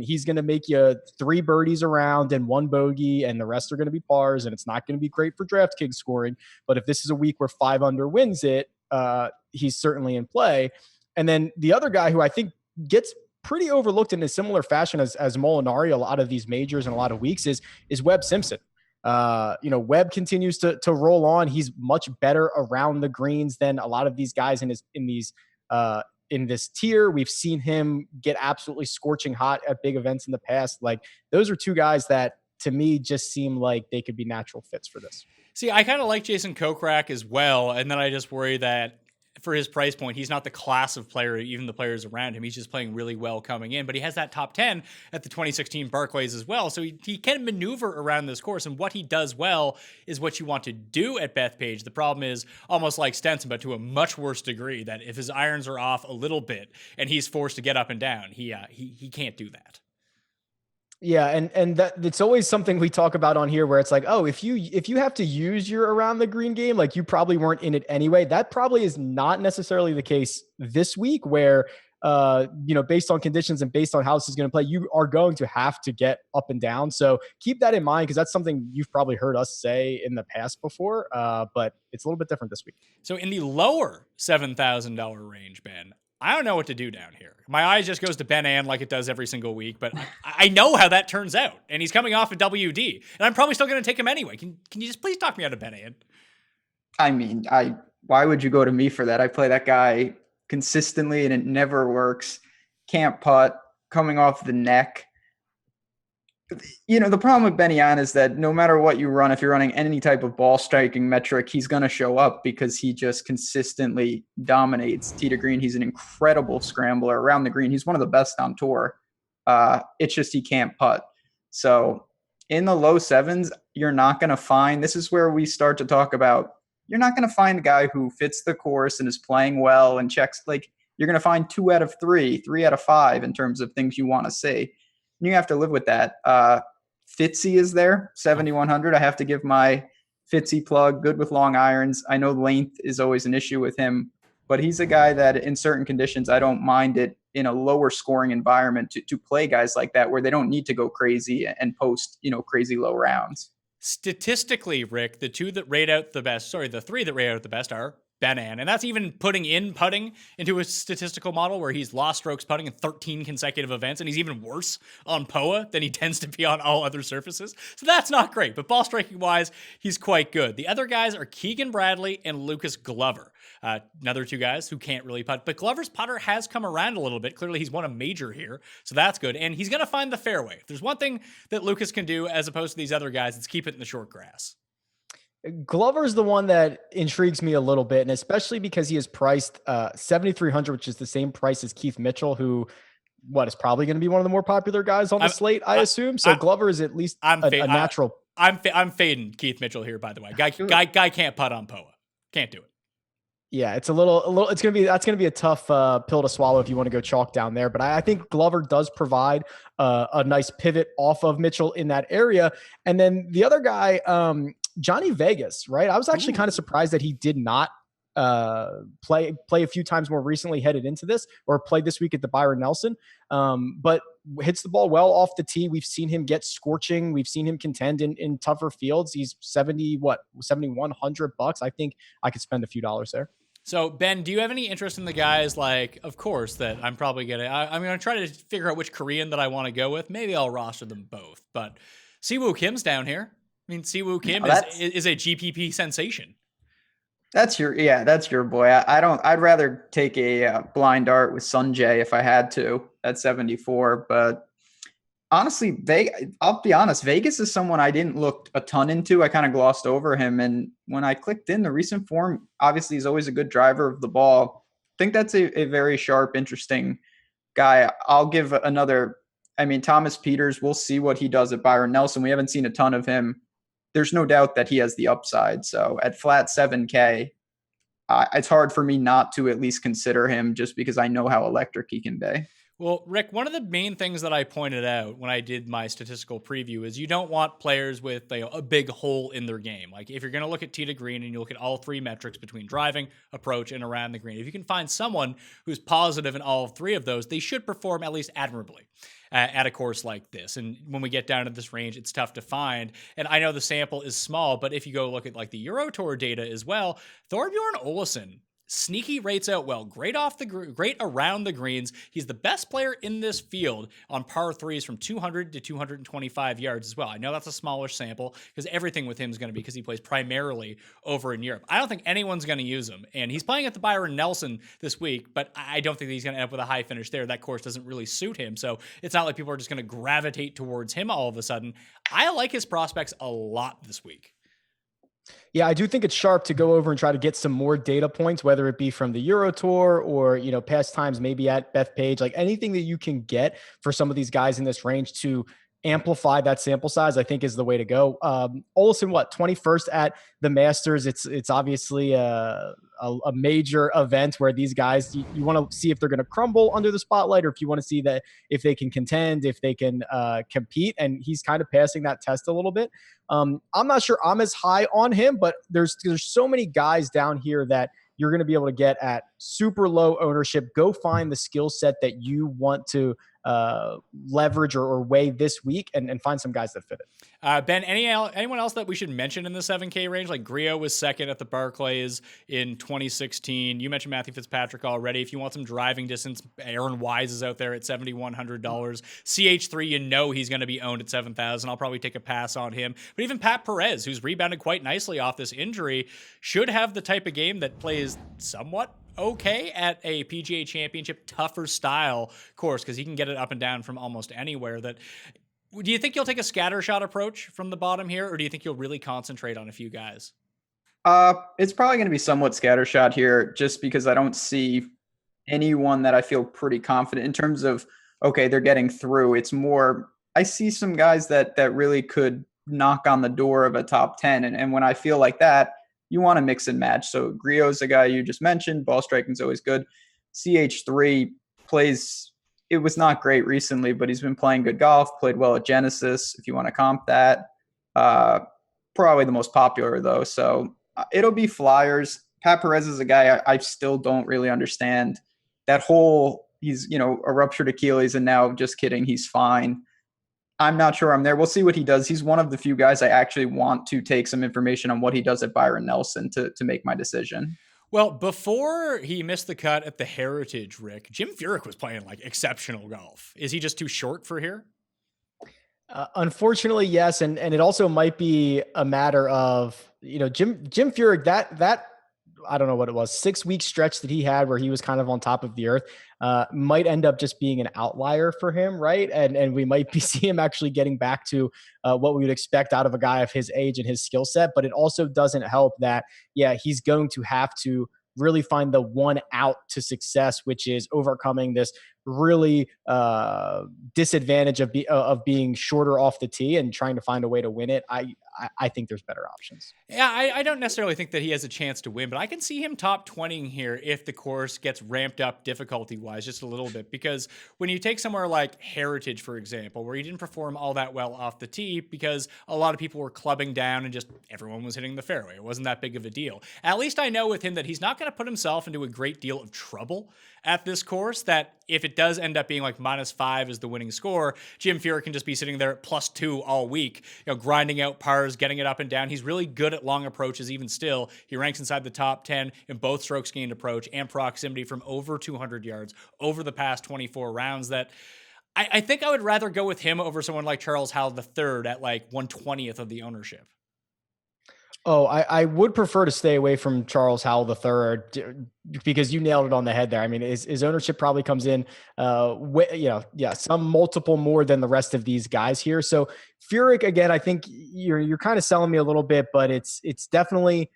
He's going to make you 3 birdies around and 1 bogey, and the rest are going to be pars, and it's not going to be great for DraftKings scoring. But if this is a week where 5 under wins it, he's certainly in play. And then the other guy who I think gets pretty overlooked in a similar fashion as Molinari a lot of these majors and a lot of weeks is Webb Simpson. Webb continues to roll on. He's much better around the greens than a lot of these guys in this tier. We've seen him get absolutely scorching hot at big events in the past. Like, those are two guys that to me just seem like they could be natural fits for this. See, I kind of like Jason Kokrak as well, and then I just worry that for his price point, he's not the class of player, even the players around him. He's just playing really well coming in, but he has that top 10 at the 2016 Barclays as well, so he can maneuver around this course, and what he does well is what you want to do at Bethpage. The problem is almost like Stenson, but to a much worse degree, that if his irons are off a little bit and he's forced to get up and down, he can't do that. Yeah, and that it's always something we talk about on here where it's like, oh, if you have to use your around the green game, like you probably weren't in it anyway. That probably is not necessarily the case this week where, based on conditions and based on how this is going to play, you are going to have to get up and down. So keep that in mind because that's something you've probably heard us say in the past before, but it's a little bit different this week. So in the lower $7,000 range, Ben, I don't know what to do down here. My eye just goes to Ben An like it does every single week, but I know how that turns out. And he's coming off a WD, and I'm probably still going to take him anyway. Can you just please talk me out of Ben An? I mean, why would you go to me for that? I play that guy consistently, and it never works. Can't putt, coming off the neck. The problem with Ben An is that no matter what you run, if you're running any type of ball striking metric, he's going to show up because he just consistently dominates tee to green. He's an incredible scrambler around the green. He's one of the best on tour. It's just he can't putt. So in the low sevens, you're not going to find – this is where we start to talk about – you're not going to find a guy who fits the course and is playing well and checks – like you're going to find 2 out of 3, 3 out of 5 in terms of things you want to see. You have to live with that. Fitzy is there, 7,100. I have to give my Fitzy plug. Good with long irons. I know length is always an issue with him, but he's a guy that in certain conditions, I don't mind it in a lower scoring environment to play guys like that where they don't need to go crazy and post, crazy low rounds. Statistically, Rick, the three that rate out the best are Ben An, and that's even putting in putting into a statistical model where he's lost strokes putting in 13 consecutive events, and he's even worse on POA than he tends to be on all other surfaces. So that's not great, but ball striking wise, he's quite good. The other guys are Keegan Bradley and Lucas Glover, another two guys who can't really putt, but Glover's putter has come around a little bit. Clearly he's won a major here, so that's good, and he's going to find the fairway. If there's one thing that Lucas can do as opposed to these other guys, it's keep it in the short grass. Glover's the one that intrigues me a little bit, and especially because he is priced 7,300, which is the same price as Keith Mitchell, who is probably going to be one of the more popular guys on the slate, I assume. So Glover is at least a natural. I'm fading Keith Mitchell here, by the way. Guy can't putt on POA. Can't do it. Yeah, it's that's going to be a tough pill to swallow if you want to go chalk down there. But I think Glover does provide a nice pivot off of Mitchell in that area. And then the other guy, Johnny Vegas, right? I was actually kind of surprised that he did not play a few times more recently headed into this, or played this week at the Byron Nelson. But hits the ball well off the tee. We've seen him get scorching. We've seen him contend in tougher fields. He's $7,100. I think I could spend a few dollars there. So, Ben, do you have any interest in the guys, like, of course, that I'm probably going to... I'm going to try to figure out which Korean that I want to go with. Maybe I'll roster them both. But Siwoo Kim's down here. I mean, Siwoo Kim is a GPP sensation. That's your boy. I'd rather take a blind dart with Sunjay if I had to at 74. But honestly, I'll be honest, Vegas is someone I didn't look a ton into. I kind of glossed over him. And when I clicked in the recent form, obviously he's always a good driver of the ball. I think that's a very sharp, interesting guy. I'll give Thomas Peters, we'll see what he does at Byron Nelson. We haven't seen a ton of him. There's no doubt that he has the upside. So at flat 7K, it's hard for me not to at least consider him just because I know how electric he can be. Well, Rick, one of the main things that I pointed out when I did my statistical preview is you don't want players with a big hole in their game. Like if you're going to look at tee to green and you look at all three metrics between driving, approach, and around the green, if you can find someone who's positive in all three of those, they should perform at least admirably at a course like this. And when we get down to this range, it's tough to find. And I know the sample is small, but if you go look at like the Euro Tour data as well, Thorbjorn Olesen Sneaky rates out well, great around the greens. He's the best player in this field on par threes from 200 to 225 yards as well. I know that's a smallish sample because everything with him is going to be because he plays primarily over in Europe. I don't think anyone's going to use him, and he's playing at the Byron Nelson this week, but I don't think that he's going to end up with a high finish there. That course doesn't really suit him, so it's not like people are just going to gravitate towards him all of a sudden. I like his prospects a lot this week. Yeah, I do think it's sharp to go over and try to get some more data points, whether it be from the Euro Tour or, past times maybe at Bethpage, like anything that you can get for some of these guys in this range to amplify that sample size, I think is the way to go. Olesen, 21st at the Masters. It's obviously a major event where these guys, you want to see if they're going to crumble under the spotlight, or if you want to see that if they can contend, if they can compete. And he's kind of passing that test a little bit. I'm not sure I'm as high on him, but there's so many guys down here that you're going to be able to get at super low ownership. Go find the skill set that you want to leverage or weigh this week and find some guys that fit it. Ben, anyone else that we should mention in the 7K range? Like Griot was second at the Barclays in 2016. You mentioned Matthew Fitzpatrick already. If you want some driving distance, Aaron Wise is out there at $7,100. CH3, he's going to be owned at $7,000. I'll probably take a pass on him. But even Pat Perez, who's rebounded quite nicely off this injury, should have the type of game that plays somewhat okay at a PGA Championship tougher style course, because he can get it up and down from almost anywhere. Do you think you'll take a scattershot approach from the bottom here, or do you think you'll really concentrate on a few guys? It's probably going to be somewhat scattershot here, just because I don't see anyone that I feel pretty confident in terms of, okay, they're getting through. It's more, I see some guys that really could knock on the door of a top 10. And when I feel like that, you want to mix and match. So Griot's a guy you just mentioned. Ball striking is always good. CH3 plays, it was not great recently, but he's been playing good golf, played well at Genesis, if you want to comp that. Probably the most popular, though. So it'll be Flyers. Pat Perez is a guy I still don't really understand. That whole, he's, a ruptured Achilles, and now, just kidding, he's fine. I'm not sure I'm there. We'll see what he does. He's one of the few guys I actually want to take some information on what he does at Byron Nelson to make my decision. Well, before he missed the cut at the Heritage, Rick, Jim Furyk was playing exceptional golf. Is he just too short for here? Unfortunately, yes. And it also might be a matter of, Jim Furyk, that I don't know what it was, 6-week stretch that he had where he was kind of on top of the earth, might end up just being an outlier for him, right? And we might see him actually getting back to what we would expect out of a guy of his age and his skill set. But it also doesn't help that, he's going to have to really find the one out to success, which is overcoming this really disadvantage of being shorter off the tee and trying to find a way to win it. I think there's better options. Yeah, I don't necessarily think that he has a chance to win, but I can see him top 20 here if the course gets ramped up difficulty-wise just a little bit. Because when you take somewhere like Heritage, for example, where he didn't perform all that well off the tee because a lot of people were clubbing down and just everyone was hitting the fairway. It wasn't that big of a deal. At least I know with him that he's not going to put himself into a great deal of trouble at this course, that if it does end up being -5 as the winning score, Jim Furyk can just be sitting there at +2 all week, grinding out pars, getting it up and down. He's really good at long approaches even still. He ranks inside the top 10 in both strokes gained approach and proximity from over 200 yards over the past 24 rounds. That I think I would rather go with him over someone like Charles Howell III at 1/20th of the ownership. Oh, I would prefer to stay away from Charles Howell III because you nailed it on the head there. I mean, his ownership probably comes in, some multiple more than the rest of these guys here. So Furyk, again, I think you're kind of selling me a little bit, but it's definitely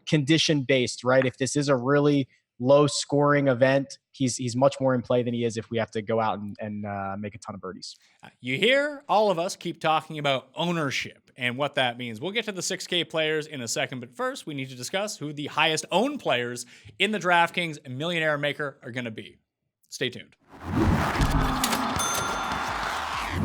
condition based, right? If this is a really low scoring event, he's much more in play than he is if we have to go out and make a ton of birdies. You hear all of us keep talking about ownership and what that means. We'll get to the 6K players in a second, but first we need to discuss who the highest owned players in the DraftKings Millionaire Maker are going to be. Stay tuned.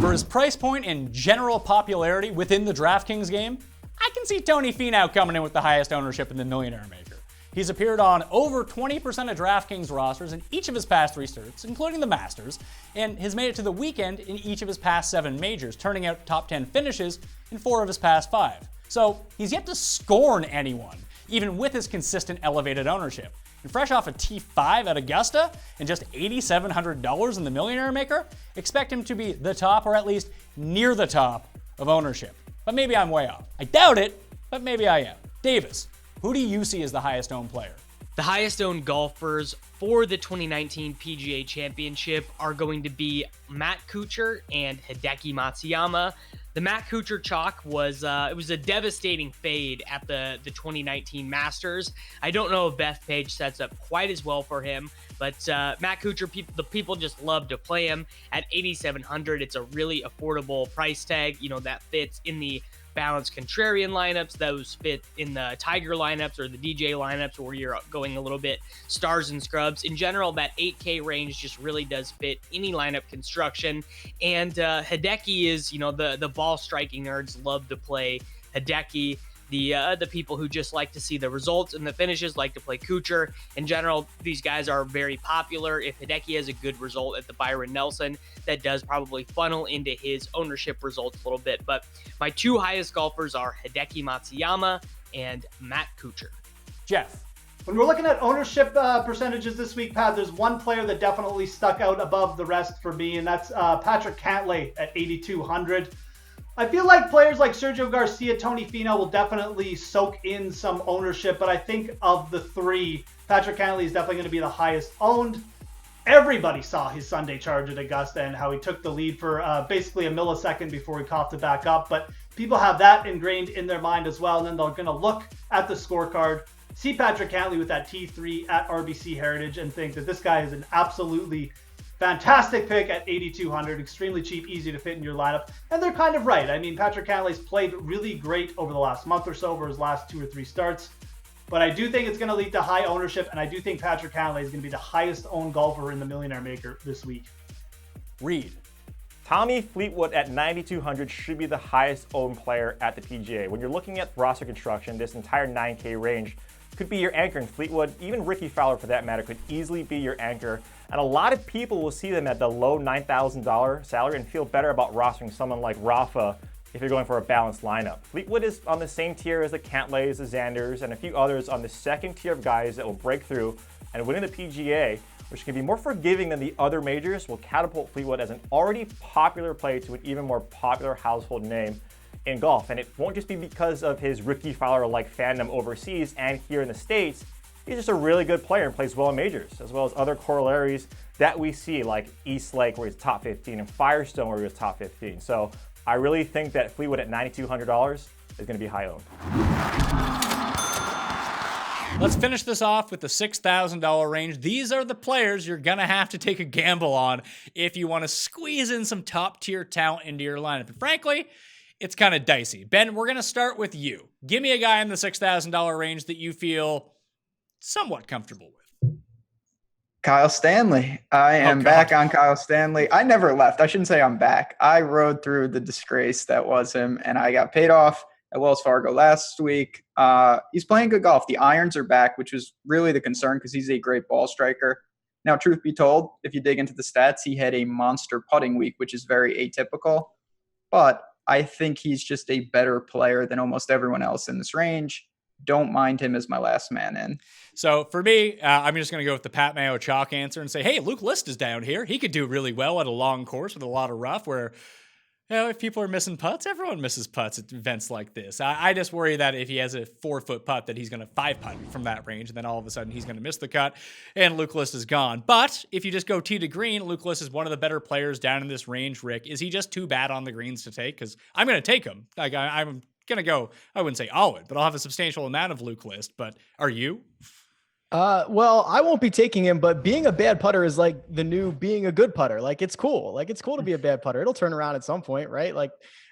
For his price point and general popularity within the DraftKings game, I can see Tony Finau coming in with the highest ownership in the Millionaire Maker. He's appeared on over 20% of DraftKings rosters in each of his past 3 starts, including the Masters, and has made it to the weekend in each of his past 7 majors, turning out top 10 finishes in 4 of his past 5. So he's yet to scorn anyone even with his consistent elevated ownership. And fresh off a T5 at Augusta and just $8,700 in the Millionaire Maker, expect him to be the top or at least near the top of ownership. But maybe I'm way off. I doubt it, but maybe I am. Davis, who do you see as the highest owned player? The highest owned golfers for the 2019 PGA Championship are going to be Matt Kuchar and Hideki Matsuyama. The Matt Kuchar chalk was it was a devastating fade at the 2019 Masters. I don't know if Bethpage sets up quite as well for him, but Matt Kuchar, the people just love to play him at 8,700. It's a really affordable price tag. You know, that fits in the balanced contrarian lineups, those fit in the Tiger lineups or the DJ lineups where you're going a little bit stars and scrubs. In general, that 8K range just really does fit any lineup construction. And Hideki is, you know, the ball striking nerds love to play Hideki. The people who just like to see the results and the finishes like to play Kuchar. In general, these guys are very popular. If Hideki has a good result at the Byron Nelson, that does probably funnel into his ownership results a little bit. But my two highest golfers are Hideki Matsuyama and Matt Kuchar. Jeff. When we're looking at ownership percentages this week, Pat, there's one player that definitely stuck out above the rest for me, and that's Patrick Cantlay at 8,200. I feel like players like Sergio Garcia, Tony Finau will definitely soak in some ownership, but I think of the three, Patrick Cantlay is definitely going to be the highest owned. Everybody saw his Sunday charge at Augusta and how he took the lead for basically a millisecond before he coughed it back up, but people have that ingrained in their mind as well, and then they're going to look at the scorecard, see Patrick Cantlay with that T3 at RBC Heritage, and think that this guy is an absolutely fantastic pick at 8,200, extremely cheap, easy to fit in your lineup. And they're kind of right. I mean, Patrick Cantlay's played really great over the last month or so, over his last 2 or 3 starts. But I do think it's going to lead to high ownership, and I do think Patrick Cantlay is going to be the highest owned golfer in the Millionaire Maker this week. Reed. Tommy Fleetwood at 9,200 should be the highest owned player at the PGA. When you're looking at roster construction, this entire 9K range could be your anchor in Fleetwood. Even Ricky Fowler, for that matter, could easily be your anchor. And a lot of people will see them at the low $9,000 salary and feel better about rostering someone like Rafa if you're going for a balanced lineup. Fleetwood is on the same tier as the Cantlays, the Xanders, and a few others on the second tier of guys that will break through and winning the PGA, which can be more forgiving than the other majors, will catapult Fleetwood as an already popular play to an even more popular household name in golf. And it won't just be because of his Ricky Fowler-like fandom overseas and here in the States. He's just a really good player and plays well in majors, as well as other corollaries that we see, like East Lake, where he's top 15, and Firestone, where he was top 15. So I really think that Fleetwood at $9,200 is going to be high owned. Let's finish this off with the $6,000 range. These are the players you're going to have to take a gamble on if you want to squeeze in some top-tier talent into your lineup. And frankly, it's kind of dicey. Ben, we're going to start with you. Give me a guy in the $6,000 range that you feel somewhat comfortable with. Kyle Stanley. I am back on Kyle Stanley. I never left. I shouldn't say I'm back. I rode through the disgrace that was him, and I got paid off at Wells Fargo last week. He's playing good golf. The irons are back, which was really the concern because he's a great ball striker. Now, truth be told, if you dig into the stats, he had a monster putting week, which is very atypical. But I think he's just a better player than almost everyone else in this range. Don't mind him as my last man in. So for me, I'm just going to go with the Pat Mayo chalk answer and say, hey, Luke List is down here. He could do really well at a long course with a lot of rough where, you know, if people are missing putts, everyone misses putts at events like this. I just worry that if he has a 4-foot putt that he's going to 5-putt from that range, and then all of a sudden he's going to miss the cut, and Luke List is gone. But if you just go tee to green, Luke List is one of the better players down in this range, Rick. Is he just too bad on the greens to take? Because I'm going to take him. Like I'm going to go, I wouldn't say all in, but I'll have a substantial amount of Luke List. But are you? Well, I won't be taking him, but being a bad putter is like the new being a good putter. Like it's cool. Like it's cool to be a bad putter. It'll turn around at some point, right? Like,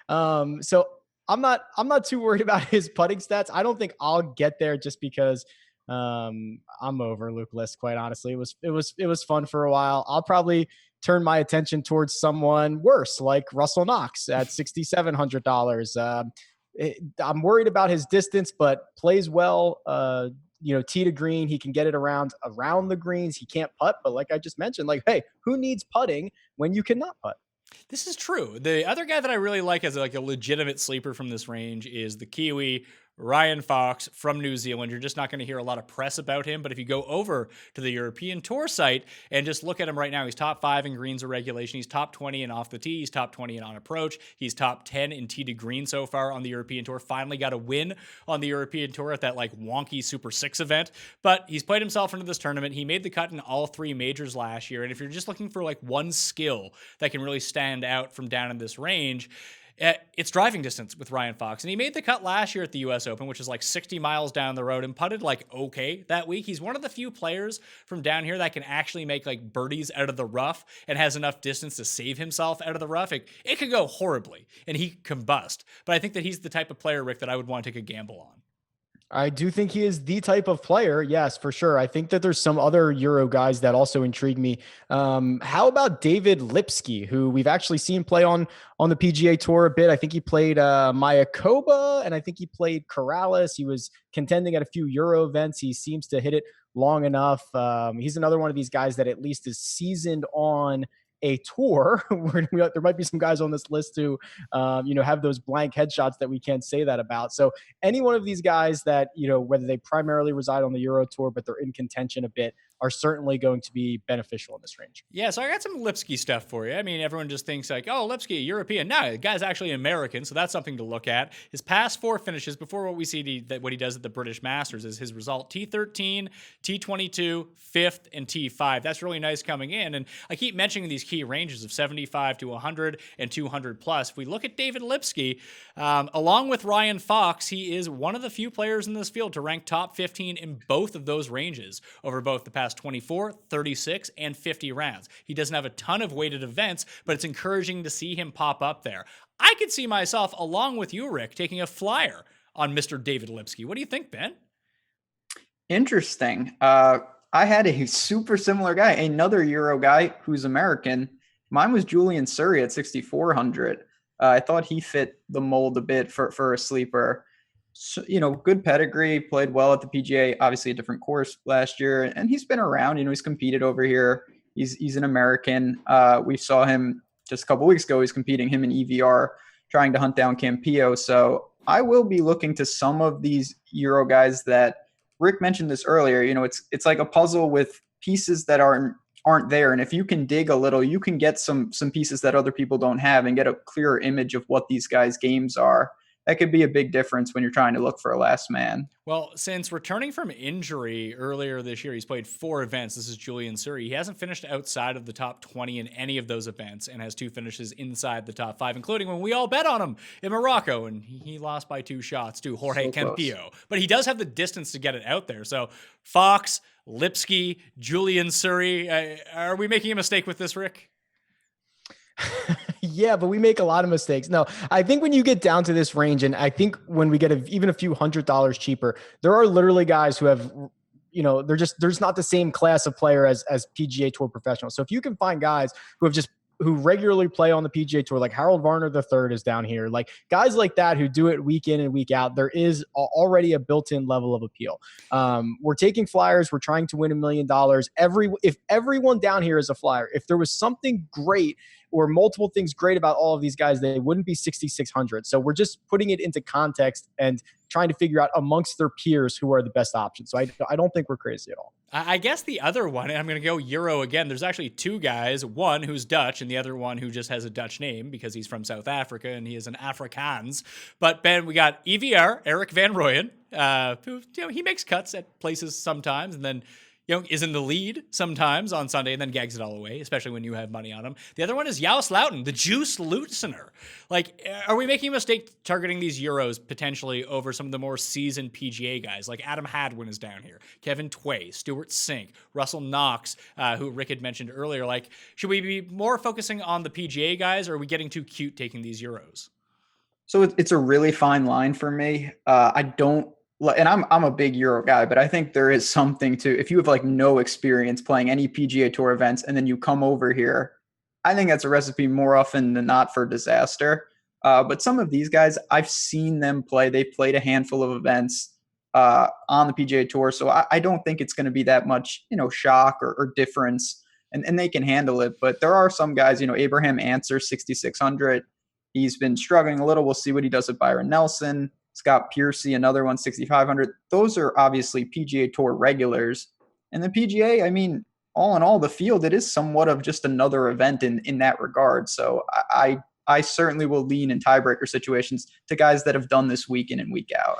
so I'm not too worried about his putting stats. I don't think I'll get there just because I'm over Luke List, quite honestly. It was fun for a while. I'll probably turn my attention towards someone worse, like Russell Knox at $6,700. I'm worried about his distance, but plays well. Tee to green, he can get it around the greens. He can't putt, but like I just mentioned, like, hey, who needs putting when you cannot putt? This is true. The other guy that I really like as like a legitimate sleeper from this range is the Kiwi Ryan Fox from New Zealand. You're just not going to hear a lot of press about him, but if you go over to the European Tour site and just look at him right now, he's top 5 in greens or regulation. He's top 20 in off the tee. He's top 20 in on approach. He's top 10 in tee to green so far on the European Tour. Finally got a win on the European Tour at that like wonky Super 6 event, but he's played himself into this tournament. He made the cut in all 3 majors last year. And if you're just looking for like one skill that can really stand out from down in this range, it's driving distance with Ryan Fox. And he made the cut last year at the US Open, which is like 60 miles down the road, and putted like okay that week. He's one of the few players from down here that can actually make like birdies out of the rough and has enough distance to save himself out of the rough. It could go horribly and he combust. But I think that he's the type of player, Rick, that I would want to take a gamble on. I do think he is the type of player. Yes, for sure. I think that there's some other Euro guys that also intrigue me. How about David Lipsky, who we've actually seen play on the PGA Tour a bit? I think he played Mayakoba, and I think he played Corrales. He was contending at a few Euro events. He seems to hit it long enough. He's another one of these guys that at least is seasoned on a tour. There might be some guys on this list who, have those blank headshots that we can't say that about. So any one of these guys that, whether they primarily reside on the Euro Tour, but they're in contention a bit, are certainly going to be beneficial in this range. Yeah, so I got some Lipsky stuff for you. I mean, everyone just thinks like, oh, Lipsky, European. No, the guy's actually American, so that's something to look at. His past 4 finishes before what we see what he does at the British Masters is his result T13, T22, 5th, and T5. That's really nice coming in. And I keep mentioning these key ranges of 75 to 100 and 200 plus. If we look at David Lipsky, along with Ryan Fox, he is one of the few players in this field to rank top 15 in both of those ranges over both the past 24, 36, and 50 rounds. He doesn't have a ton of weighted events, but it's encouraging to see him pop up there. I could see myself, along with you, Rick, taking a flyer on Mr. David Lipsky. What do you think, Ben? Interesting. I had a super similar guy, another Euro guy who's American. Mine was Julian Surrey at 6,400. I thought he fit the mold a bit for a sleeper. So, good pedigree, played well at the PGA, obviously a different course last year, and he's been around. He's competed over here. He's an American. We saw him just a couple weeks ago. He's competing, him in EVR, trying to hunt down Campillo. So I will be looking to some of these Euro guys that Rick mentioned this earlier. It's like a puzzle with pieces that aren't there. And if you can dig a little, you can get some pieces that other people don't have and get a clearer image of what these guys' games are. That could be a big difference when you're trying to look for a last man. Well, since returning from injury earlier this year, he's played 4 events. This is Julian Surrey. He hasn't finished outside of the top 20 in any of those events and has 2 finishes inside the top 5, including when we all bet on him in Morocco, and he lost by 2 shots to Jorge Campillo. But he does have the distance to get it out there. So Fox, Lipsky, Julian Surrey. Are we making a mistake with this, Rick? Yeah, but we make a lot of mistakes. No, I think when you get down to this range, and I think when we get even a few $100 cheaper, there are literally guys who have, there's not the same class of player as PGA Tour professionals. So if you can find guys who regularly play on the PGA Tour, like Harold Varner III is down here, like guys like that who do it week in and week out, there is already a built-in level of appeal. We're taking flyers. We're trying to win $1 million. If everyone down here is a flyer, if there was something great or multiple things great about all of these guys, they wouldn't be 6,600. So we're just putting it into context and trying to figure out amongst their peers who are the best options. So I don't think we're crazy at all. I guess the other one, and I'm going to go Euro again, there's actually 2 guys, one who's Dutch and the other one who just has a Dutch name because he's from South Africa and he is an Afrikaans. But Ben, we got EVR, Eric Van Rooyen, who, he makes cuts at places sometimes and then is in the lead sometimes on Sunday and then gags it all away, especially when you have money on him. The other one is Joost Luiten, the Juice Lutzener. Like, are we making a mistake targeting these Euros potentially over some of the more seasoned PGA guys? Like Adam Hadwin is down here, Kevin Tway, Stuart Sink, Russell Knox, who Rick had mentioned earlier. Like, should we be more focusing on the PGA guys, or are we getting too cute taking these Euros? So it's a really fine line for me. And I'm a big Euro guy, but I think there is something to, if you have like no experience playing any PGA Tour events and then you come over here, I think that's a recipe more often than not for disaster. But some of these guys, I've seen them play. They played a handful of events on the PGA Tour. So I don't think it's going to be that much, shock or difference, and they can handle it. But there are some guys, Abraham Answer, 6,600. He's been struggling a little. We'll see what he does with Byron Nelson. Scott Piercy, another one, 6,500. Those are obviously PGA Tour regulars. And the PGA, I mean, all in all, the field, it is somewhat of just another event in that regard. So I certainly will lean in tiebreaker situations to guys that have done this week in and week out.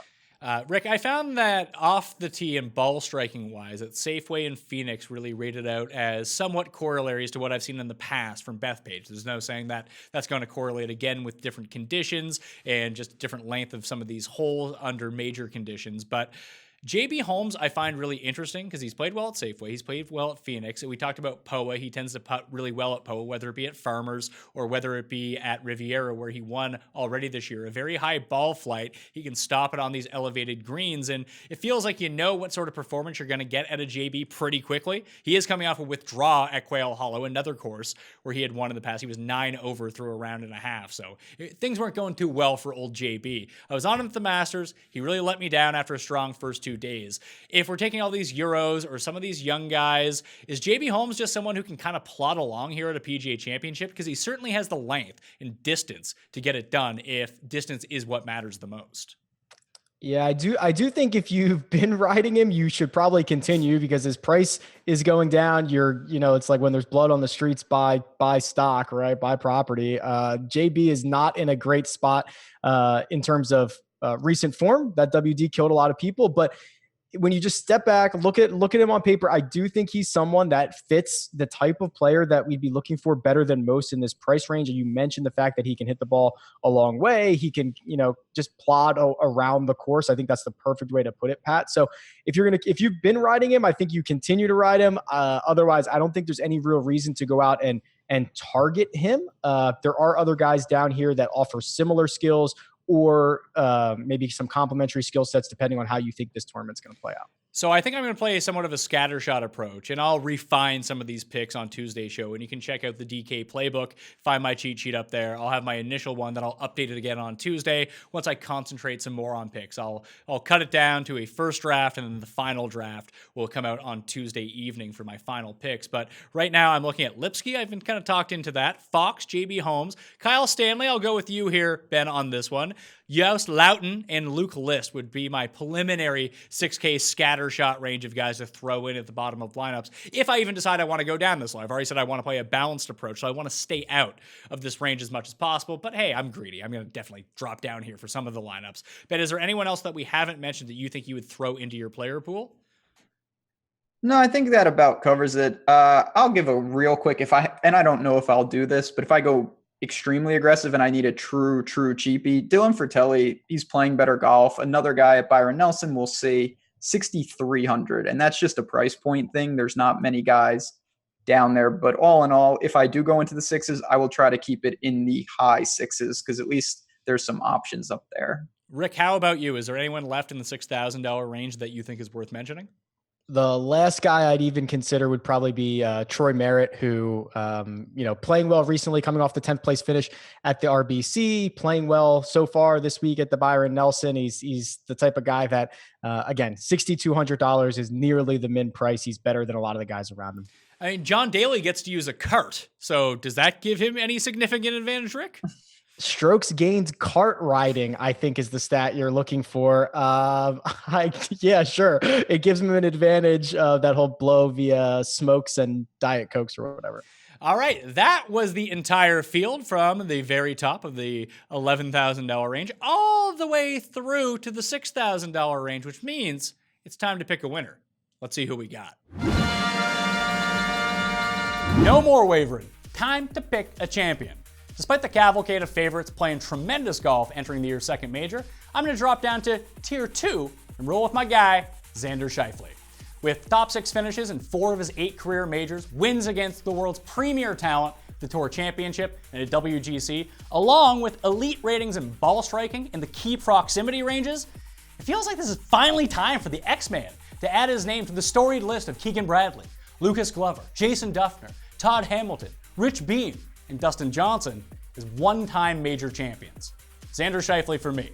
Rick, I found that off the tee and ball striking wise, that Safeway and Phoenix really rated out as somewhat corollaries to what I've seen in the past from Bethpage. There's no saying that that's going to correlate again with different conditions and just different length of some of these holes under major conditions. But JB Holmes, I find really interesting because he's played well at Safeway. He's played well at Phoenix. We talked about POA. He tends to putt really well at POA, whether it be at Farmers or whether it be at Riviera, where he won already this year. A very high ball flight. He can stop it on these elevated greens, and it feels like you know what sort of performance you're going to get at a JB pretty quickly. He is coming off a withdrawal at Quail Hollow, another course where he had won in the past. He was 9 over through a round and a half, so things weren't going too well for old JB. I was on him at the Masters. He really let me down after a strong first 2 days. If we're taking all these Euros or some of these young guys, is JB Holmes just someone who can kind of plod along here at a PGA Championship? Because he certainly has the length and distance to get it done if distance is what matters the most. Yeah, I do think if you've been riding him, you should probably continue because his price is going down. It's like when there's blood on the streets, buy stock, right? Buy property. JB is not in a great spot in terms of recent form. That WD killed a lot of people, but when you just step back, look at him on paper, I do think he's someone that fits the type of player that we'd be looking for better than most in this price range. And you mentioned the fact that he can hit the ball a long way. He can, just plod around the course. I think that's the perfect way to put it, Pat. So if you've been riding him, I think you continue to ride him. Otherwise, I don't think there's any real reason to go out and target him. There are other guys down here that offer similar skills or maybe some complementary skill sets depending on how you think this tournament's going to play out. So I think I'm going to play somewhat of a scattershot approach, and I'll refine some of these picks on Tuesday's show. And you can check out the DK playbook, find my cheat sheet up there. I'll have my initial one that I'll update it again on Tuesday once I concentrate some more on picks. I'll cut it down to a first draft, and then the final draft will come out on Tuesday evening for my final picks. But right now I'm looking at Lipsky. I've been kind of talked into that. Fox, JB Holmes, Kyle Stanley. I'll go with you here, Ben, on this one. Yost Loughton and Luke List would be my preliminary 6K scatter shot range of guys to throw in at the bottom of lineups. If I even decide I want to go down this line, I've already said I want to play a balanced approach, so I want to stay out of this range as much as possible. But hey, I'm greedy. I'm going to definitely drop down here for some of the lineups. Ben, is there anyone else that we haven't mentioned that you think you would throw into your player pool? No, I think that about covers it. I'll give a real quick, and I don't know if I'll do this, but if I go extremely aggressive and I need a true cheapie, Dylan Fratelli, he's playing better golf. Another guy at Byron Nelson, we'll see 6,300. And that's just a price point thing. There's not many guys down there, but all in all, if I do go into the sixes, I will try to keep it in the high sixes because at least there's some options up there. Rick, how about you? Is there anyone left in the $6,000 range that you think is worth mentioning? The last guy I'd even consider would probably be Troy Merritt, who, playing well recently, coming off the 10th place finish at the RBC, playing well so far this week at the Byron Nelson. He's the type of guy that, again, $6,200 is nearly the min price. He's better than a lot of the guys around him. I mean, John Daly gets to use a cart. So does that give him any significant advantage, Rick? Strokes gained cart riding, I think, is the stat you're looking for. Yeah, sure. It gives him an advantage that he'll blow via smokes and Diet Cokes or whatever. All right. That was the entire field from the very top of the $11,000 range all the way through to the $6,000 range, which means it's time to pick a winner. Let's see who we got. No more wavering. Time to pick a champion. Despite the cavalcade of favorites playing tremendous golf entering the year's second major, I'm going to drop down to Tier 2 and roll with my guy, Xander Schauffele. With top 6 finishes in 4 of his 8 career majors, wins against the world's premier talent, the Tour Championship and a WGC, along with elite ratings in ball striking and the key proximity ranges, it feels like this is finally time for the X-Man to add his name to the storied list of Keegan Bradley, Lucas Glover, Jason Duffner, Todd Hamilton, Rich Beem, and Dustin Johnson as one-time major champions. Xander Schauffele for me.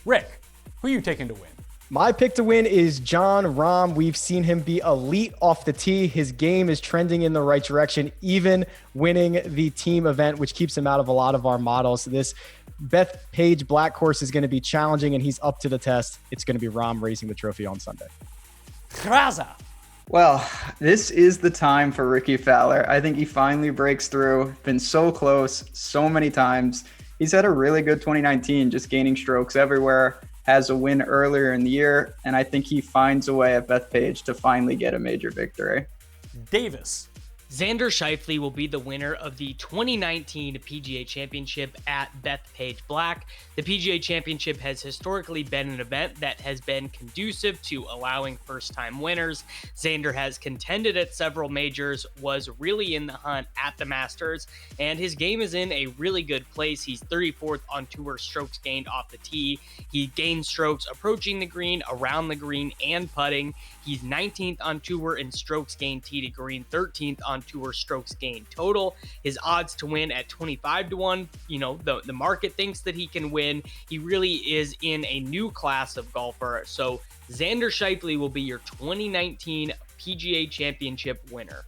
Rick, who are you taking to win? My pick to win is Jon Rahm. We've seen him be elite off the tee. His game is trending in the right direction, even winning the team event, which keeps him out of a lot of our models. This Bethpage Black course is going to be challenging, and he's up to the test. It's going to be Rahm raising the trophy on Sunday. Rasa. Well, this is the time for Ricky Fowler. I think he finally breaks through. Been so close so many times. He's had a really good 2019, just gaining strokes everywhere. Has a win earlier in the year, and I think he finds a way at Bethpage to finally get a major victory. Davis. Xander Schauffele will be the winner of the 2019 PGA Championship at Bethpage Black. The PGA Championship has historically been an event that has been conducive to allowing first-time winners. Xander has contended at several majors, was really in the hunt at the Masters, and his game is in a really good place. He's 34th on tour strokes gained off the tee. He gained strokes approaching the green, around the green, and putting. He's 19th on tour in strokes gained tee to green, 13th on tour strokes gained total. His odds to win at 25-1. You know, the market thinks that he can win. He really is in a new class of golfer. So Xander Schauffele will be your 2019 PGA Championship winner.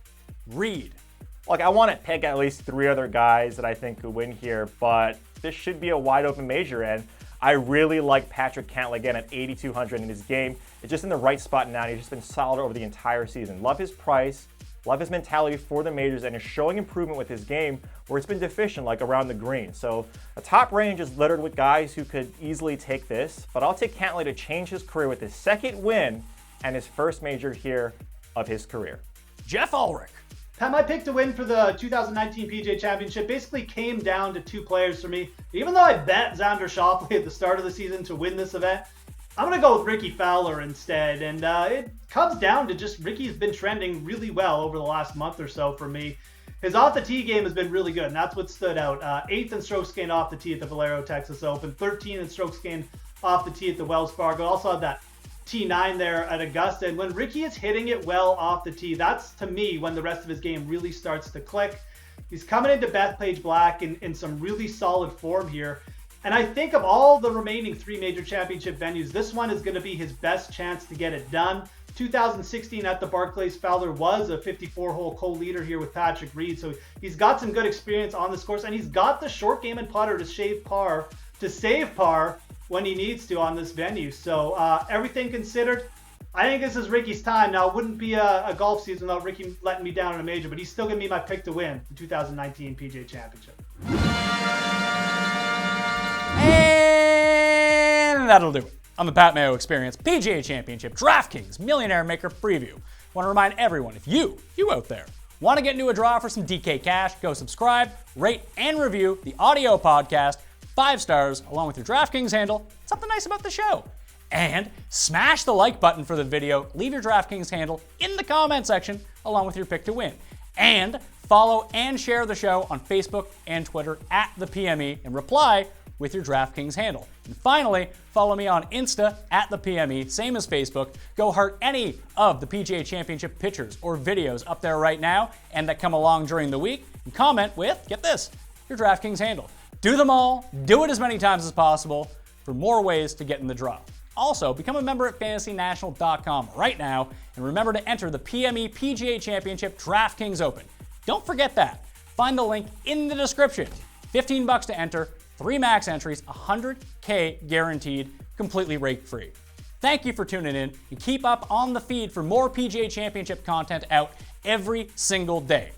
Reed. Look, I want to pick at least 3 other guys that I think could win here, but this should be a wide open major, and I really like Patrick Cantlay again at 8,200 in his game. It's just in the right spot now, and he's just been solid over the entire season. Love his price, love his mentality for the majors, and is showing improvement with his game where it's been deficient, like around the green. So the top range is littered with guys who could easily take this, but I'll take Cantlay to change his career with his second win and his first major here of his career. Jeff Ulrich. Pat, my pick to win for the 2019 PGA Championship basically came down to 2 players for me. Even though I bet Xander Schauffele at the start of the season to win this event, I'm going to go with Ricky Fowler instead. And it comes down to just Ricky's been trending really well over the last month or so for me. His off-the-tee game has been really good, and that's what stood out. 8th in strokes gained off the tee at the Valero Texas Open, 13th in strokes gained off the tee at the Wells Fargo. Also had that T9 there at Augusta. And when Ricky is hitting it well off the tee, that's, to me, when the rest of his game really starts to click. He's coming into Bethpage Black in some really solid form here. And I think of all the remaining 3 major championship venues, this one is going to be his best chance to get it done. 2016 at the Barclays, Fowler was a 54-hole co-leader here with Patrick Reed. So he's got some good experience on this course, and he's got the short game and putter to save par when he needs to on this venue. So everything considered, I think this is Ricky's time. Now, it wouldn't be a golf season without Ricky letting me down in a major, but he's still going to be my pick to win the 2019 PGA Championship. And that'll do it on the Pat Mayo Experience PGA Championship DraftKings Millionaire Maker Preview. Want to remind everyone, if you out there, want to get into a draw for some DK cash, go subscribe, rate, and review the audio podcast 5 stars along with your DraftKings handle. Something nice about the show. And smash the like button for the video. Leave your DraftKings handle in the comment section along with your pick to win. And follow and share the show on Facebook and Twitter at the PME and reply with your DraftKings handle. And finally, follow me on Insta at the PME, same as Facebook. Go heart any of the PGA Championship pictures or videos up there right now and that come along during the week. And comment with, get this, your DraftKings handle. Do them all, do it as many times as possible for more ways to get in the draw. Also, become a member at fantasynational.com right now and remember to enter the PME PGA Championship DraftKings Open. Don't forget that. Find the link in the description. $15 to enter, 3 max entries, $100K guaranteed, completely rate-free. Thank you for tuning in and keep up on the feed for more PGA Championship content out every single day.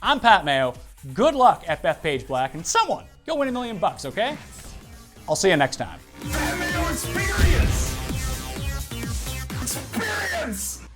I'm Pat Mayo. Good luck at Bethpage Black and someone go win $1 million, okay? I'll see you next time. Mayo Experience! Experience!